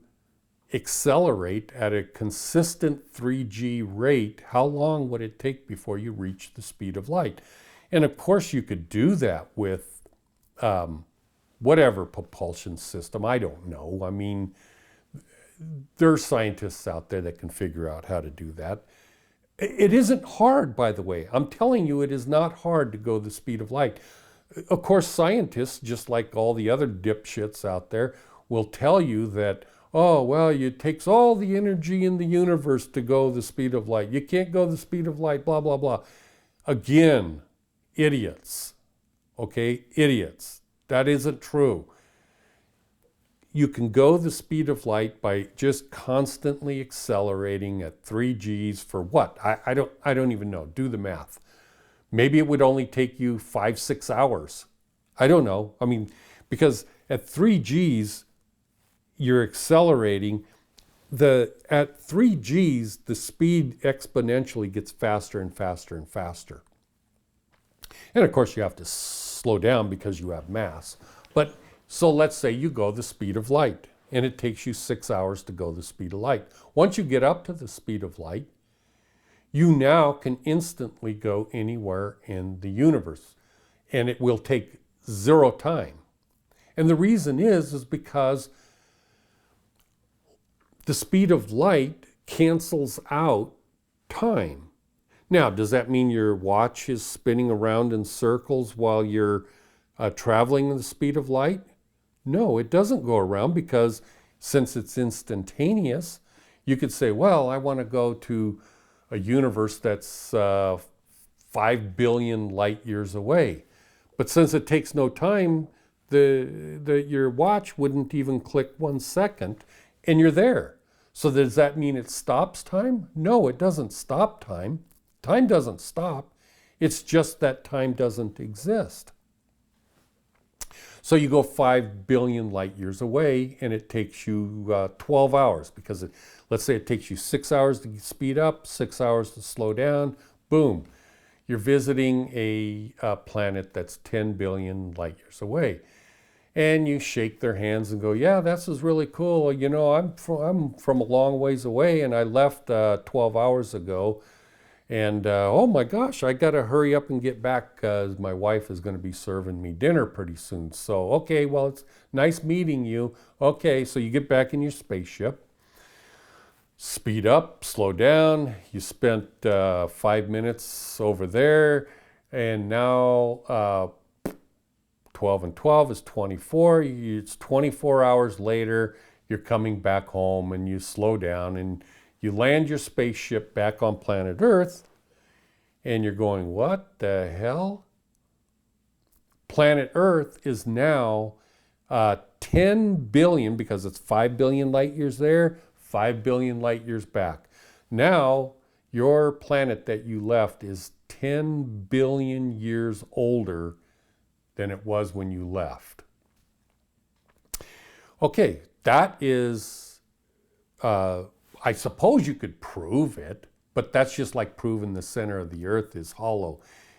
accelerate at a consistent 3G rate, how long would it take before you reach the speed of light? And of course you could do that with whatever propulsion system, I don't know. I mean, there are scientists out there that can figure out how to do that. It isn't hard, by the way. I'm telling you, it is not hard to go the speed of light. Of course, scientists, just like all the other dipshits out there, will tell you that, oh, well, it takes all the energy in the universe to go the speed of light. You can't go the speed of light, blah, blah, blah. Again, idiots. Okay, idiots. That isn't true. You can go the speed of light by just constantly accelerating at 3 Gs for what? I don't even know. Do the math. Maybe it would only take you 5, 6 hours. I don't know. I mean, because at 3 Gs, you're accelerating. At 3 Gs, the speed exponentially gets faster and faster and faster. And of course, you have to slow down because you have mass. But so let's say you go the speed of light, and it takes you 6 hours to go the speed of light. Once you get up to the speed of light, you now can instantly go anywhere in the universe, and it will take 0 time. And the reason is because the speed of light cancels out time. Now, does that mean your watch is spinning around in circles while you're traveling at the speed of light? No, it doesn't go around, because since it's instantaneous, you could say, well, I want to go to a universe that's 5 billion light years away. But since it takes no time, your watch wouldn't even click 1 second, and you're there. So does that mean it stops time? No, it doesn't stop time. Time doesn't stop. It's just that time doesn't exist. So you go 5 billion light years away, and it takes you 12 hours, because let's say it takes you 6 hours to speed up, 6 hours to slow down, boom. You're visiting a planet that's 10 billion light years away. And you shake their hands and go, yeah, this is really cool. You know, I'm from a long ways away, and I left 12 hours ago. And oh my gosh, I got to hurry up and get back because my wife is going to be serving me dinner pretty soon. So, okay, well, it's nice meeting you. Okay, so you get back in your spaceship, speed up, slow down. You spent 5 minutes over there, and now 12 and 12 is 24. It's 24 hours later. You're coming back home, and you slow down, and you land your spaceship back on planet Earth, and you're going, what the hell? Planet Earth is now 10 billion, because it's 5 billion light years there, 5 billion light years back. Now, your planet that you left is 10 billion years older than it was when you left. Okay, that is... I suppose you could prove it, but that's just like proving the center of the earth is hollow.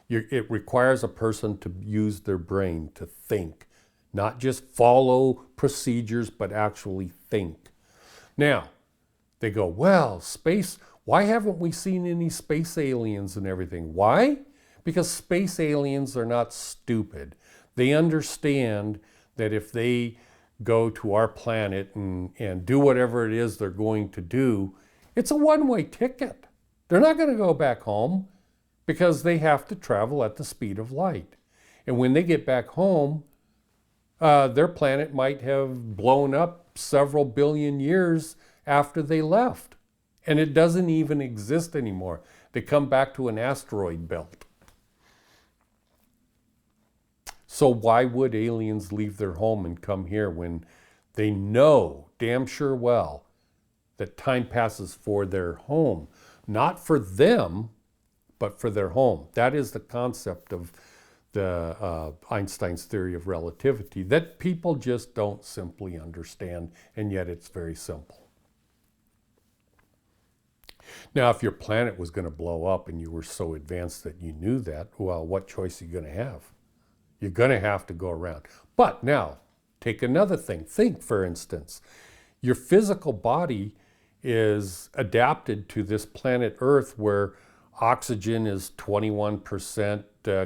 It requires a person to use their brain to think, not just follow procedures, but actually think. Now, they go, well, space, why haven't we seen any space aliens and everything? Why? Because space aliens are not stupid. They understand that if they go to our planet and do whatever it is they're going to do, it's a one-way ticket. They're not going to go back home because they have to travel at the speed of light. And when they get back home, their planet might have blown up several billion years after they left. And it doesn't even exist anymore. They come back to an asteroid belt. So why would aliens leave their home and come here when they know damn sure well that time passes for their home? Not for them, but for their home. That is the concept of the Einstein's theory of relativity that people just don't simply understand, and yet it's very simple. Now, if your planet was going to blow up and you were so advanced that you knew that, well, what choice are you going to have? You're going to have to go around. But now, take another thing. Think, for instance, your physical body is adapted to this planet Earth where oxygen is 21%,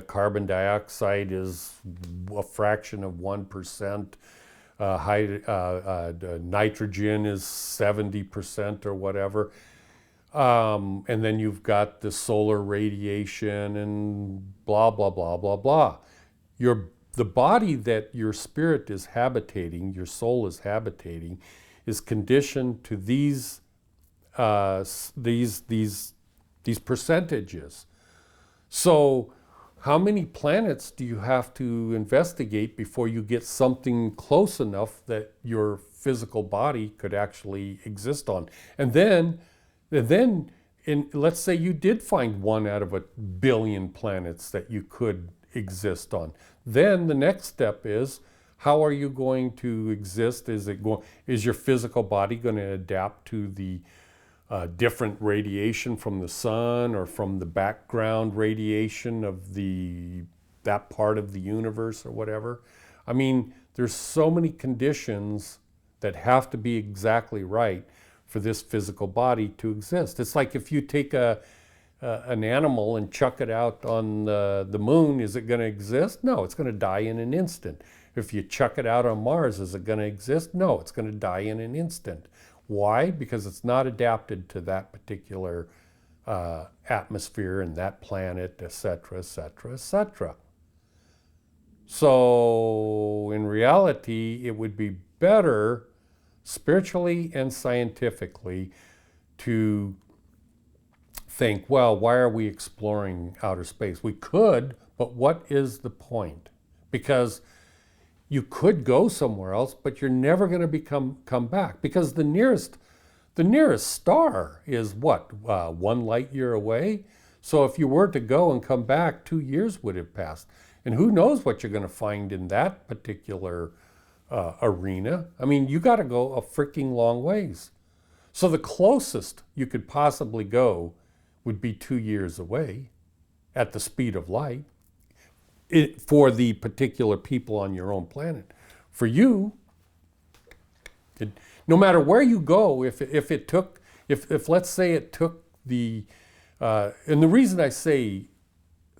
carbon dioxide is a fraction of 1%, nitrogen is 70% or whatever. And then you've got the solar radiation and blah, blah, blah, blah, blah. The body that your spirit is habitating, your soul is habitating, is conditioned to these percentages. So how many planets do you have to investigate before you get something close enough that your physical body could actually exist on? And then let's say you did find 1 out of 1 billion planets that you could exist on. Then the next step is, how are you going to exist? Is your physical body going to adapt to the different radiation from the sun or from the background radiation of that part of the universe or whatever? I mean, there's so many conditions that have to be exactly right for this physical body to exist. It's like if you take an animal and chuck it out on the moon, is it going to exist? No, it's going to die in an instant. If you chuck it out on Mars, is it going to exist? No, it's going to die in an instant. Why? Because it's not adapted to that particular atmosphere and that planet, etc., etc., etc. So in reality, it would be better spiritually and scientifically to think, well, why are we exploring outer space? We could, but what is the point? Because you could go somewhere else, but you're never going to come back, because the nearest star is what, 1 light year away? So if you were to go and come back, 2 years would have passed. And who knows what you're going to find in that particular arena. I mean, you got to go a freaking long ways. So the closest you could possibly go would be 2 years away at the speed of light for the particular people on your own planet. For you, no matter where you go, if let's say it took and the reason I say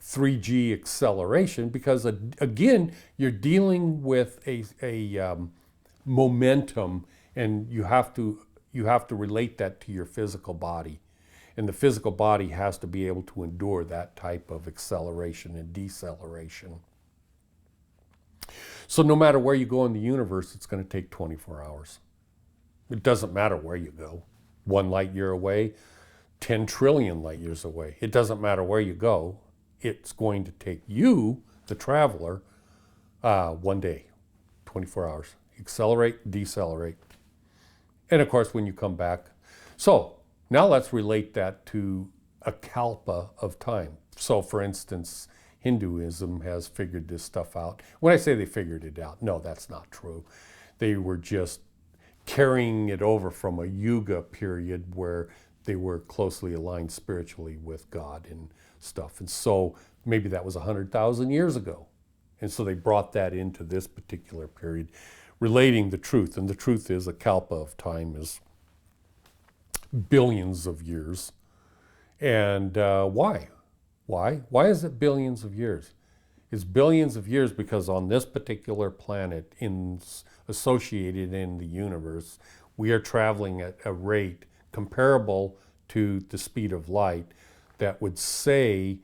3G acceleration, because again, you're dealing with a momentum, and you have to relate that to your physical body. And the physical body has to be able to endure that type of acceleration and deceleration. So no matter where you go in the universe, it's going to take 24 hours. It doesn't matter where you go. 1 light year away, 10 trillion light years away. It doesn't matter where you go. It's going to take you, the traveler, 1 day, 24 hours. Accelerate, decelerate. And of course, when you come back. So now let's relate that to a kalpa of time. So for instance, Hinduism has figured this stuff out. When I say they figured it out, no, that's not true. They were just carrying it over from a yuga period where they were closely aligned spiritually with God and stuff. And so maybe that was 100,000 years ago. And so they brought that into this particular period, relating the truth. And the truth is a kalpa of time is billions of years. And why? Why? Why is it billions of years? It's billions of years because on this particular planet, associated in the universe, we are traveling at a rate comparable to the speed of light that would say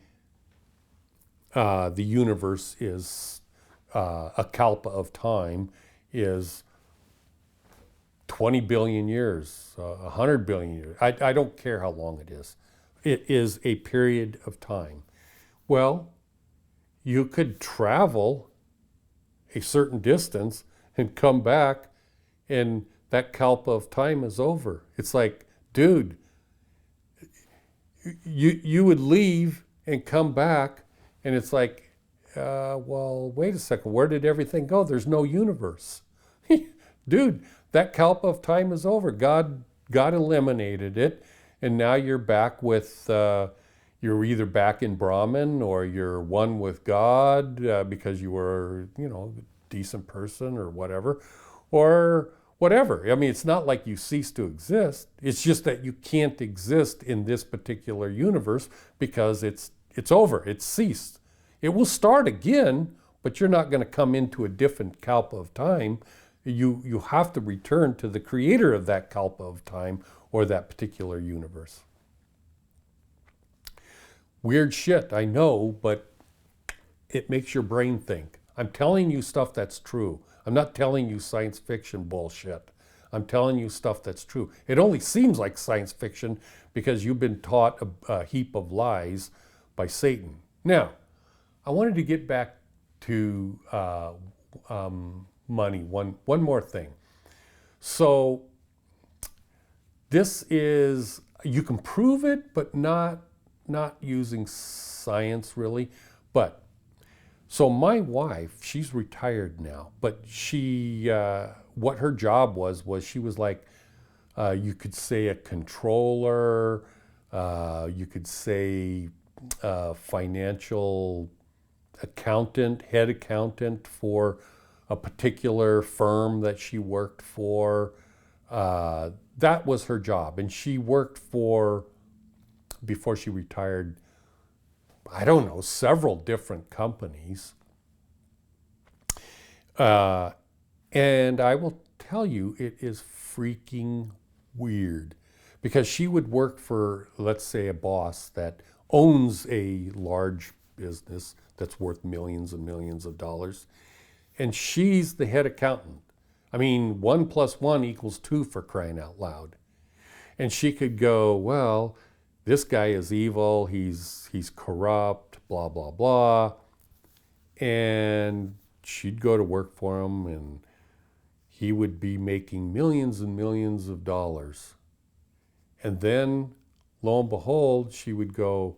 the universe is a kalpa of time is 20 billion years, 100 billion years. I don't care how long it is. It is a period of time. Well, you could travel a certain distance and come back, and that kalpa of time is over. It's like, dude, you would leave and come back, and it's like, well, wait a second, where did everything go? There's no universe. Dude, that kalpa of time is over. God eliminated it, and now you're back with, you're either back in Brahman or you're one with God because you were, a decent person or whatever. I mean, it's not like you cease to exist. It's just that you can't exist in this particular universe because it's over. It's ceased. It will start again, but you're not going to come into a different kalpa of time. You have to return to the creator of that kalpa of time or that particular universe. Weird shit, I know, but it makes your brain think. I'm telling you stuff that's true. I'm not telling you science fiction bullshit. I'm telling you stuff that's true. It only seems like science fiction because you've been taught a heap of lies by Satan. Now, I wanted to get back to money. One more thing. So this is, you can prove it, but not using science really. But so my wife, she's retired now, but she, what her job was she was like, you could say a controller, you could say financial accountant, head accountant for a particular firm that she worked for. That was her job. And she worked for, before she retired, I don't know, several different companies. And I will tell you, it is freaking weird because she would work for, let's say, a boss that owns a large business that's worth millions and millions of dollars. And she's the head accountant. I mean, 1 + 1 = 2 for crying out loud. And she could go, well, this guy is evil, he's corrupt, blah, blah, blah. And she'd go to work for him and he would be making millions and millions of dollars. And then, lo and behold, she would go,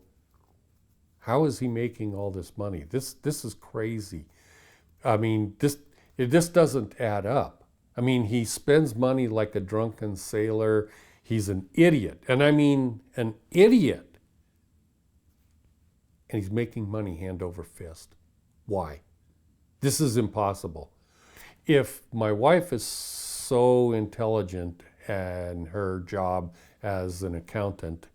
how is he making all this money? This is crazy. I mean, this doesn't add up. I mean, he spends money like a drunken sailor. He's an idiot. And I mean, an idiot. And he's making money hand over fist. Why? This is impossible. If my wife is so intelligent in her job as an accountant,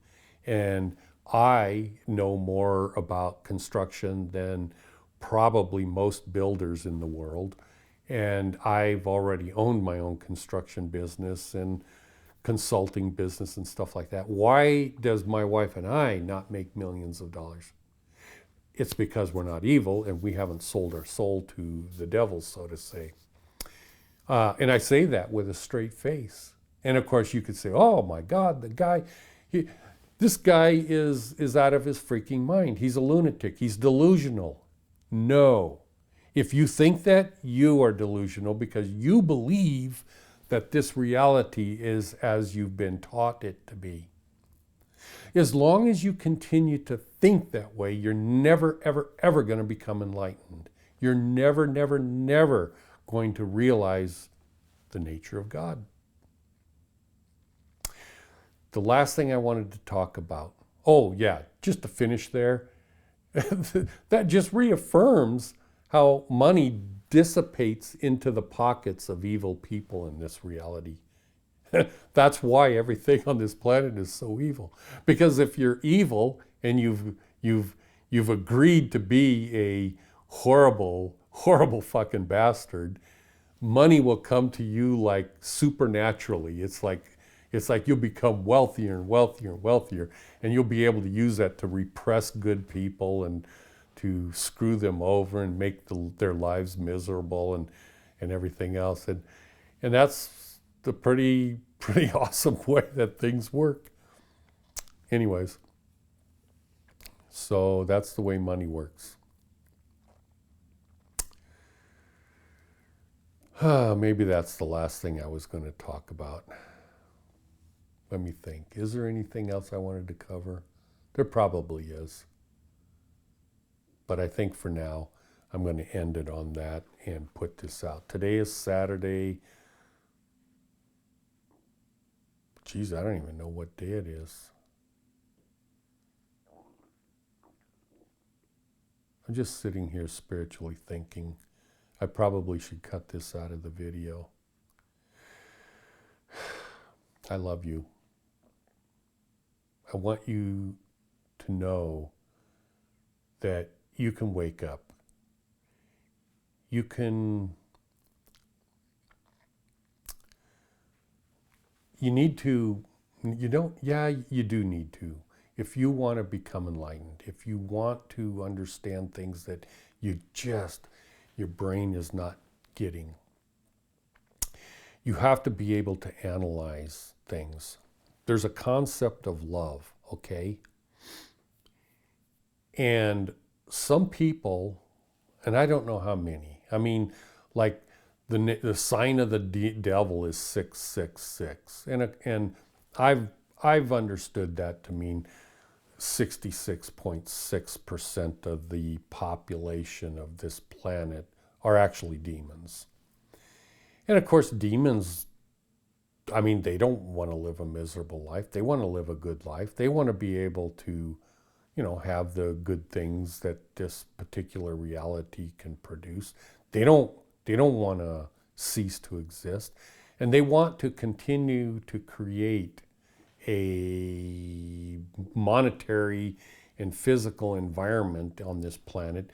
and I know more about construction than probably most builders in the world, and I've already owned my own construction business and consulting business and stuff like that. Why does my wife and I not make millions of dollars? It's because we're not evil and we haven't sold our soul to the devil, so to say. And I say that with a straight face. And of course you could say, oh my God, this guy is out of his freaking mind. He's a lunatic. He's delusional. No. If you think that, you are delusional because you believe that this reality is as you've been taught it to be. As long as you continue to think that way, you're never, ever, ever going to become enlightened. You're never, never, never going to realize the nature of God. the last thing I wanted to talk about, oh yeah, just to finish there, that just reaffirms how money dissipates into the pockets of evil people in this reality. That's why everything on this planet is so evil. Because if you're evil and you've agreed to be a horrible, horrible fucking bastard, money will come to you like supernaturally. It's like you'll become wealthier and wealthier and wealthier, and you'll be able to use that to repress good people and to screw them over and make their lives miserable and everything else. And that's the pretty awesome way that things work. Anyways, so that's the way money works. Maybe that's the last thing I was going to talk about. Let me think. Is there anything else I wanted to cover? There probably is. But I think for now, I'm going to end it on that and put this out. Today is Saturday. Geez, I don't even know what day it is. I'm just sitting here spiritually thinking. I probably should cut this out of the video. I love you. I want you to know that you can wake up. You do need to. If you want to become enlightened, if you want to understand things that your brain is not getting, you have to be able to analyze things. There's a concept of love, okay? And some people, and I don't know how many, I mean, like the sign of the devil is 666. And I've understood that to mean 66.6% of the population of this planet are actually demons. And of course, demons, I mean, they don't want to live a miserable life. They want to live a good life. They want to be able to, have the good things that this particular reality can produce. They don't want to cease to exist. And they want to continue to create a monetary and physical environment on this planet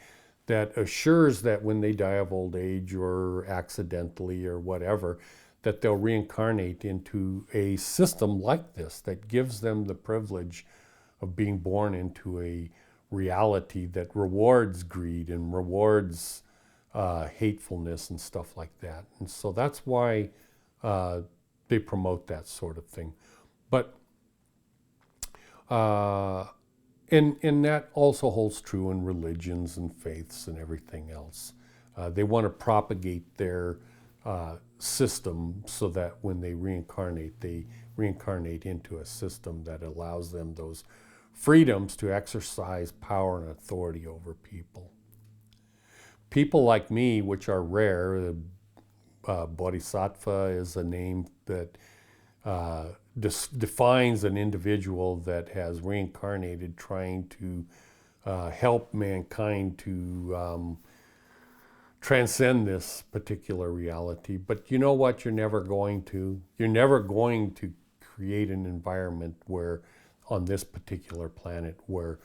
that assures that when they die of old age or accidentally or whatever, that they'll reincarnate into a system like this that gives them the privilege of being born into a reality that rewards greed and rewards hatefulness and stuff like that. And so that's why they promote that sort of thing. But and that also holds true in religions and faiths and everything else. They want to propagate their system so that when they reincarnate into a system that allows them those freedoms to exercise power and authority over people. People like me, which are rare, bodhisattva is a name that defines an individual that has reincarnated trying to help mankind to transcend this particular reality. But you know what? You're never going to create an environment where, on this particular planet, where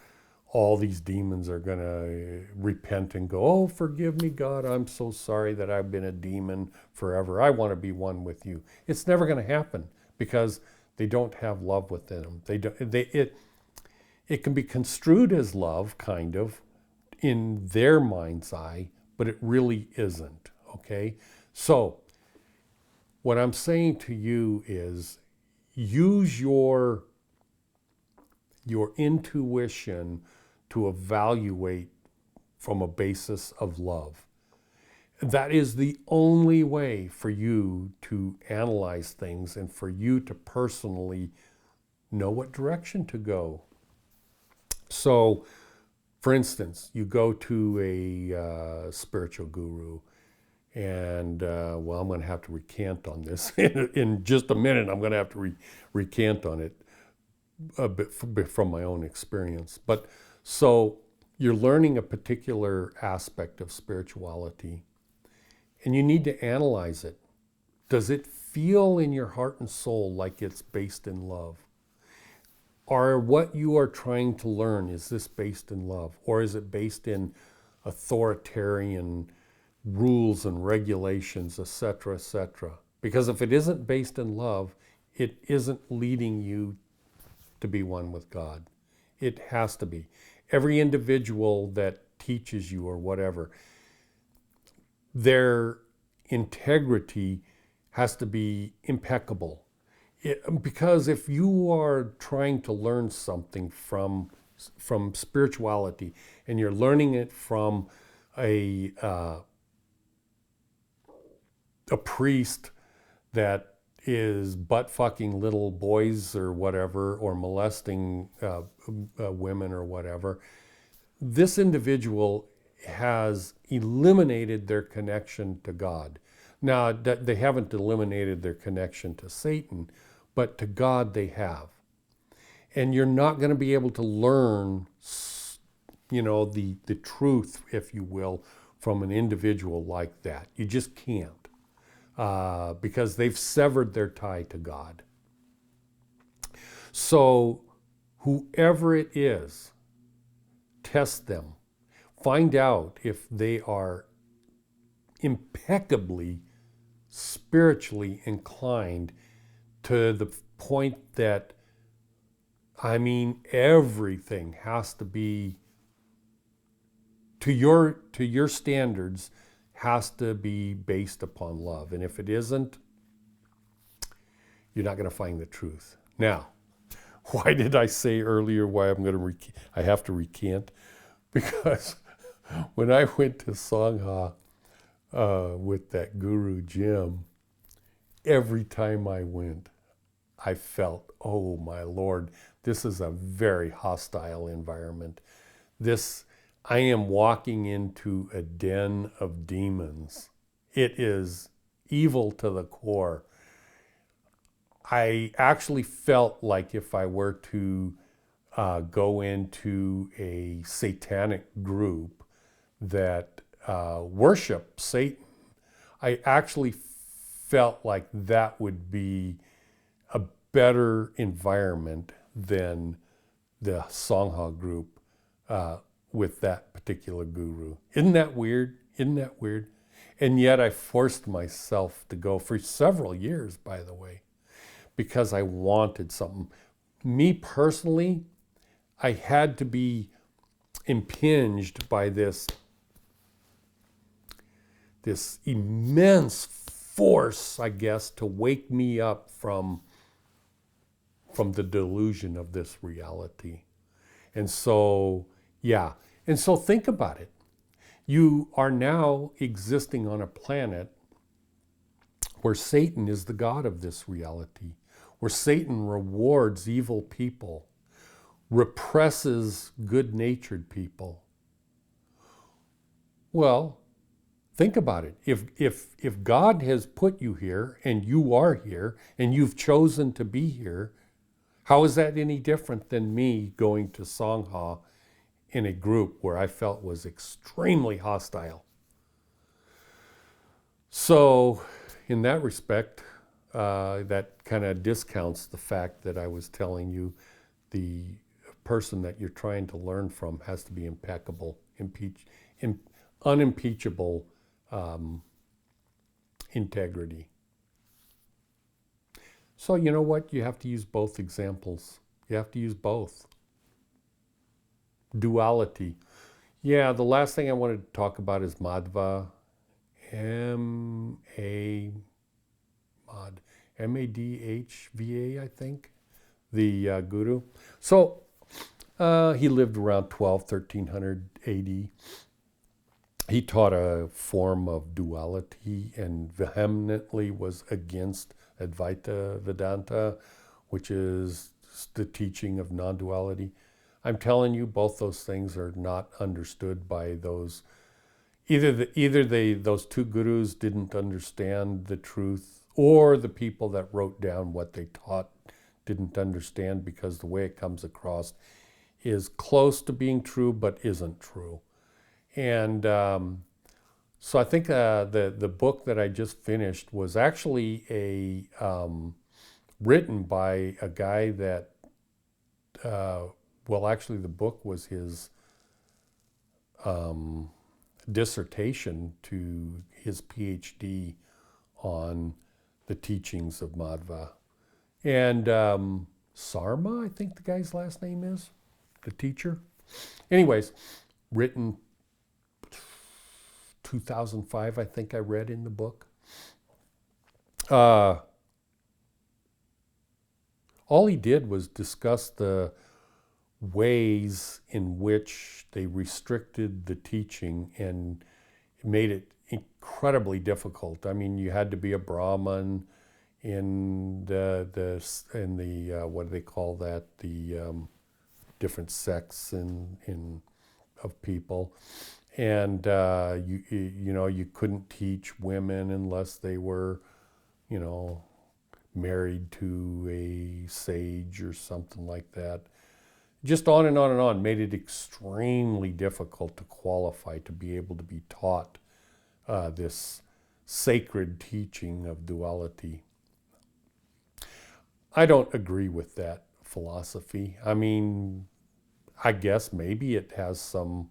all these demons are going to repent and go, oh, forgive me, God, I'm so sorry that I've been a demon forever. I want to be one with you. It's never going to happen because they don't have love within them. It can be construed as love, kind of, in their mind's eye, but it really isn't, okay? So what I'm saying to you is use your intuition to evaluate from a basis of love. That is the only way for you to analyze things and for you to personally know what direction to go. So, for instance, you go to a spiritual guru, and I'm going to have to recant on this in just a minute. I'm going to have to recant on it. a bit from my own experience. But so you're learning a particular aspect of spirituality, and you need to analyze it. Does it feel in your heart and soul like it's based in love? Are what you are trying to learn, is this based in love? Or is it based in authoritarian rules and regulations, etc., etc.? Because if it isn't based in love, it isn't leading you to be one with God. It has to be. Every individual that teaches you or whatever, their integrity has to be impeccable. Because if you are trying to learn something from spirituality and you're learning it from a priest that is butt fucking little boys or whatever, or molesting women or whatever, this individual has eliminated their connection to God. Now, they haven't eliminated their connection to Satan, but to God they have. And you're not going to be able to learn, the truth, if you will, from an individual like that. You just can't. Because they've severed their tie to God. So whoever it is, test them. Find out if they are impeccably spiritually inclined to the point that, everything has to be to your standards, has to be based upon love. And if it isn't, you're not going to find the truth. Now, why did I say earlier why I have to recant? Because when I went to Sangha with that guru Jim, every time I went, I felt, oh my Lord, this is a very hostile environment. I am walking into a den of demons. It is evil to the core. I actually felt like if I were to go into a satanic group that worship Satan, I actually felt like that would be a better environment than the Sangha group with that particular guru. Isn't that weird? Isn't that weird? And yet I forced myself to go for several years, by the way, because I wanted something. Me personally, I had to be impinged by this immense force, I guess, to wake me up from the delusion of this reality. And so, yeah. And so think about it. You are now existing on a planet where Satan is the god of this reality, where Satan rewards evil people, represses good-natured people. Well, think about it. If God has put you here and you are here and you've chosen to be here, how is that any different than me going to Sangha in a group where I felt was extremely hostile? So in that respect, that kind of discounts the fact that I was telling you the person that you're trying to learn from has to be impeccable, unimpeachable integrity. So you know what? You have to use both examples. You have to use both. Duality. Yeah, the last thing I wanted to talk about is Madhva. M-A-D-H-V-A, I think, the guru. So he lived around 1300 AD. He taught a form of duality and vehemently was against Advaita Vedanta, which is the teaching of non-duality. I'm telling you, both those things are not understood by those. Those two gurus didn't understand the truth, or the people that wrote down what they taught didn't understand, because the way it comes across is close to being true but isn't true. And so I think the book that I just finished was actually written by a guy that, well, actually the book was his dissertation to his PhD on the teachings of Madhva. And Sarma, I think the guy's last name is, the teacher. Anyways, written 2005, I think I read in the book. All he did was discuss the ways in which they restricted the teaching and made it incredibly difficult. I mean, you had to be a Brahmin in the what do they call that? The different sects of people, and you couldn't teach women unless they were, married to a sage or something like that. Just on and on and on, made it extremely difficult to qualify to be able to be taught this sacred teaching of duality. I don't agree with that philosophy. I mean, I guess maybe it has some,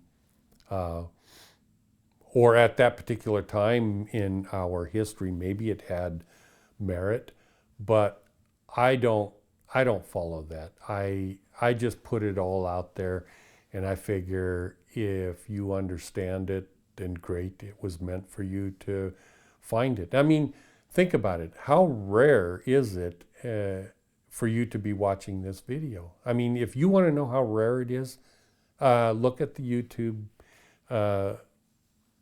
or at that particular time in our history, maybe it had merit, but I don't follow that. I just put it all out there, and I figure if you understand it, then great, it was meant for you to find it. I mean, think about it. How rare is it for you to be watching this video? I mean, if you want to know how rare it is, look at the YouTube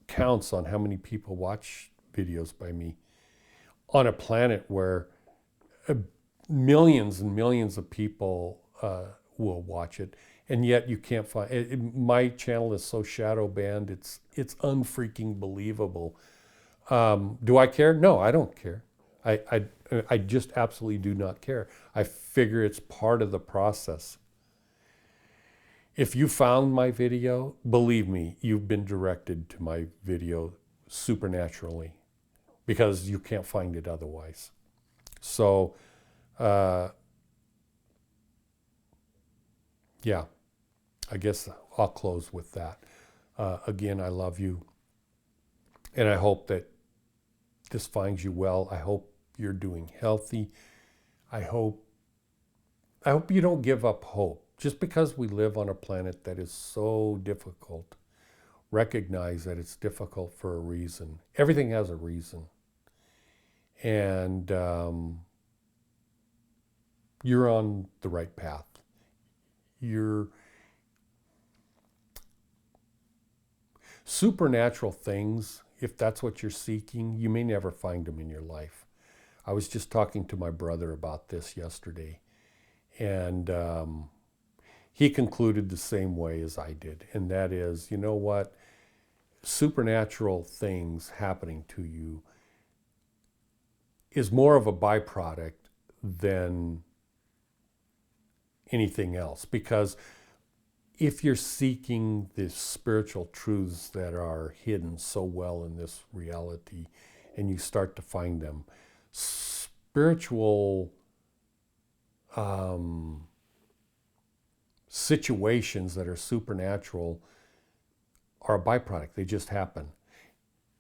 counts on how many people watch videos by me on a planet where millions and millions of people will watch it, and yet you can't find it. My channel is so shadow banned, it's unfreaking believable. Do I care? No, I don't care. I just absolutely do not care. I figure it's part of the process. If you found my video, believe me, you've been directed to my video supernaturally, because you can't find it otherwise. So, yeah, I guess I'll close with that. Again, I love you, and I hope that this finds you well. I hope you're doing healthy. I hope you don't give up hope. Just because we live on a planet that is so difficult, recognize that it's difficult for a reason. Everything has a reason. And you're on the right path. You're supernatural things, if that's what you're seeking, you may never find them in your life. I was just talking to my brother about this yesterday, and he concluded the same way as I did, and that is, you know what? Supernatural things happening to you is more of a byproduct than anything else, because if you're seeking the spiritual truths that are hidden so well in this reality, and you start to find them, spiritual situations that are supernatural are a byproduct. They just happen.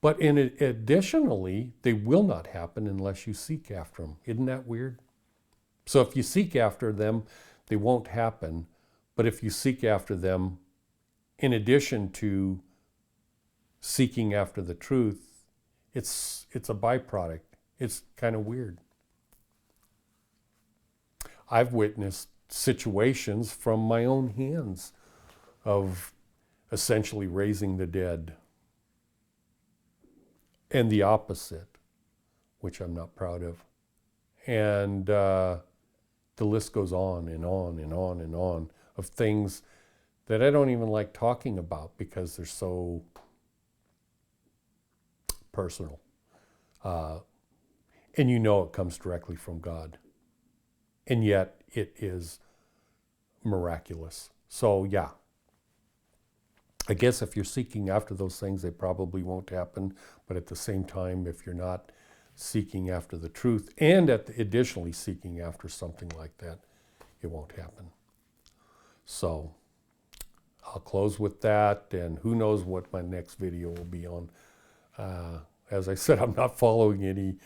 But additionally, they will not happen unless you seek after them. Isn't that weird? So if you seek after them, they won't happen. But if you seek after them, in addition to seeking after the truth, it's a byproduct. It's kind of weird. I've witnessed situations from my own hands of essentially raising the dead, and the opposite, which I'm not proud of. And the list goes on and on and on and on of things that I don't even like talking about because they're so personal. And you know it comes directly from God. and yet it is miraculous. So yeah, I guess if you're seeking after those things, they probably won't happen. But at the same time, if you're not seeking after the truth and additionally seeking after something like that, it won't happen. So I'll close with that, and who knows what my next video will be on. As I said, I'm not following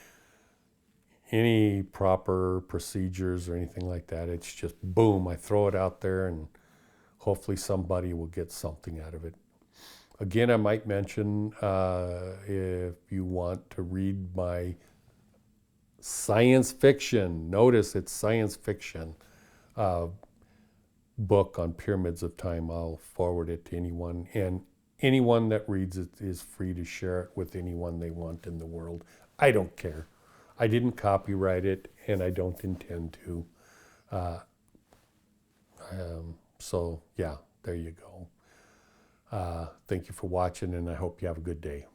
any proper procedures or anything like that. It's just boom, I throw it out there, and hopefully somebody will get something out of it. Again, I might mention, if you want to read my science fiction, notice it's science fiction, book on pyramids of time, I'll forward it to anyone, and anyone that reads it is free to share it with anyone they want in the world. I don't care. I didn't copyright it, and I don't intend to. So yeah, there you go. Thank you for watching, and I hope you have a good day.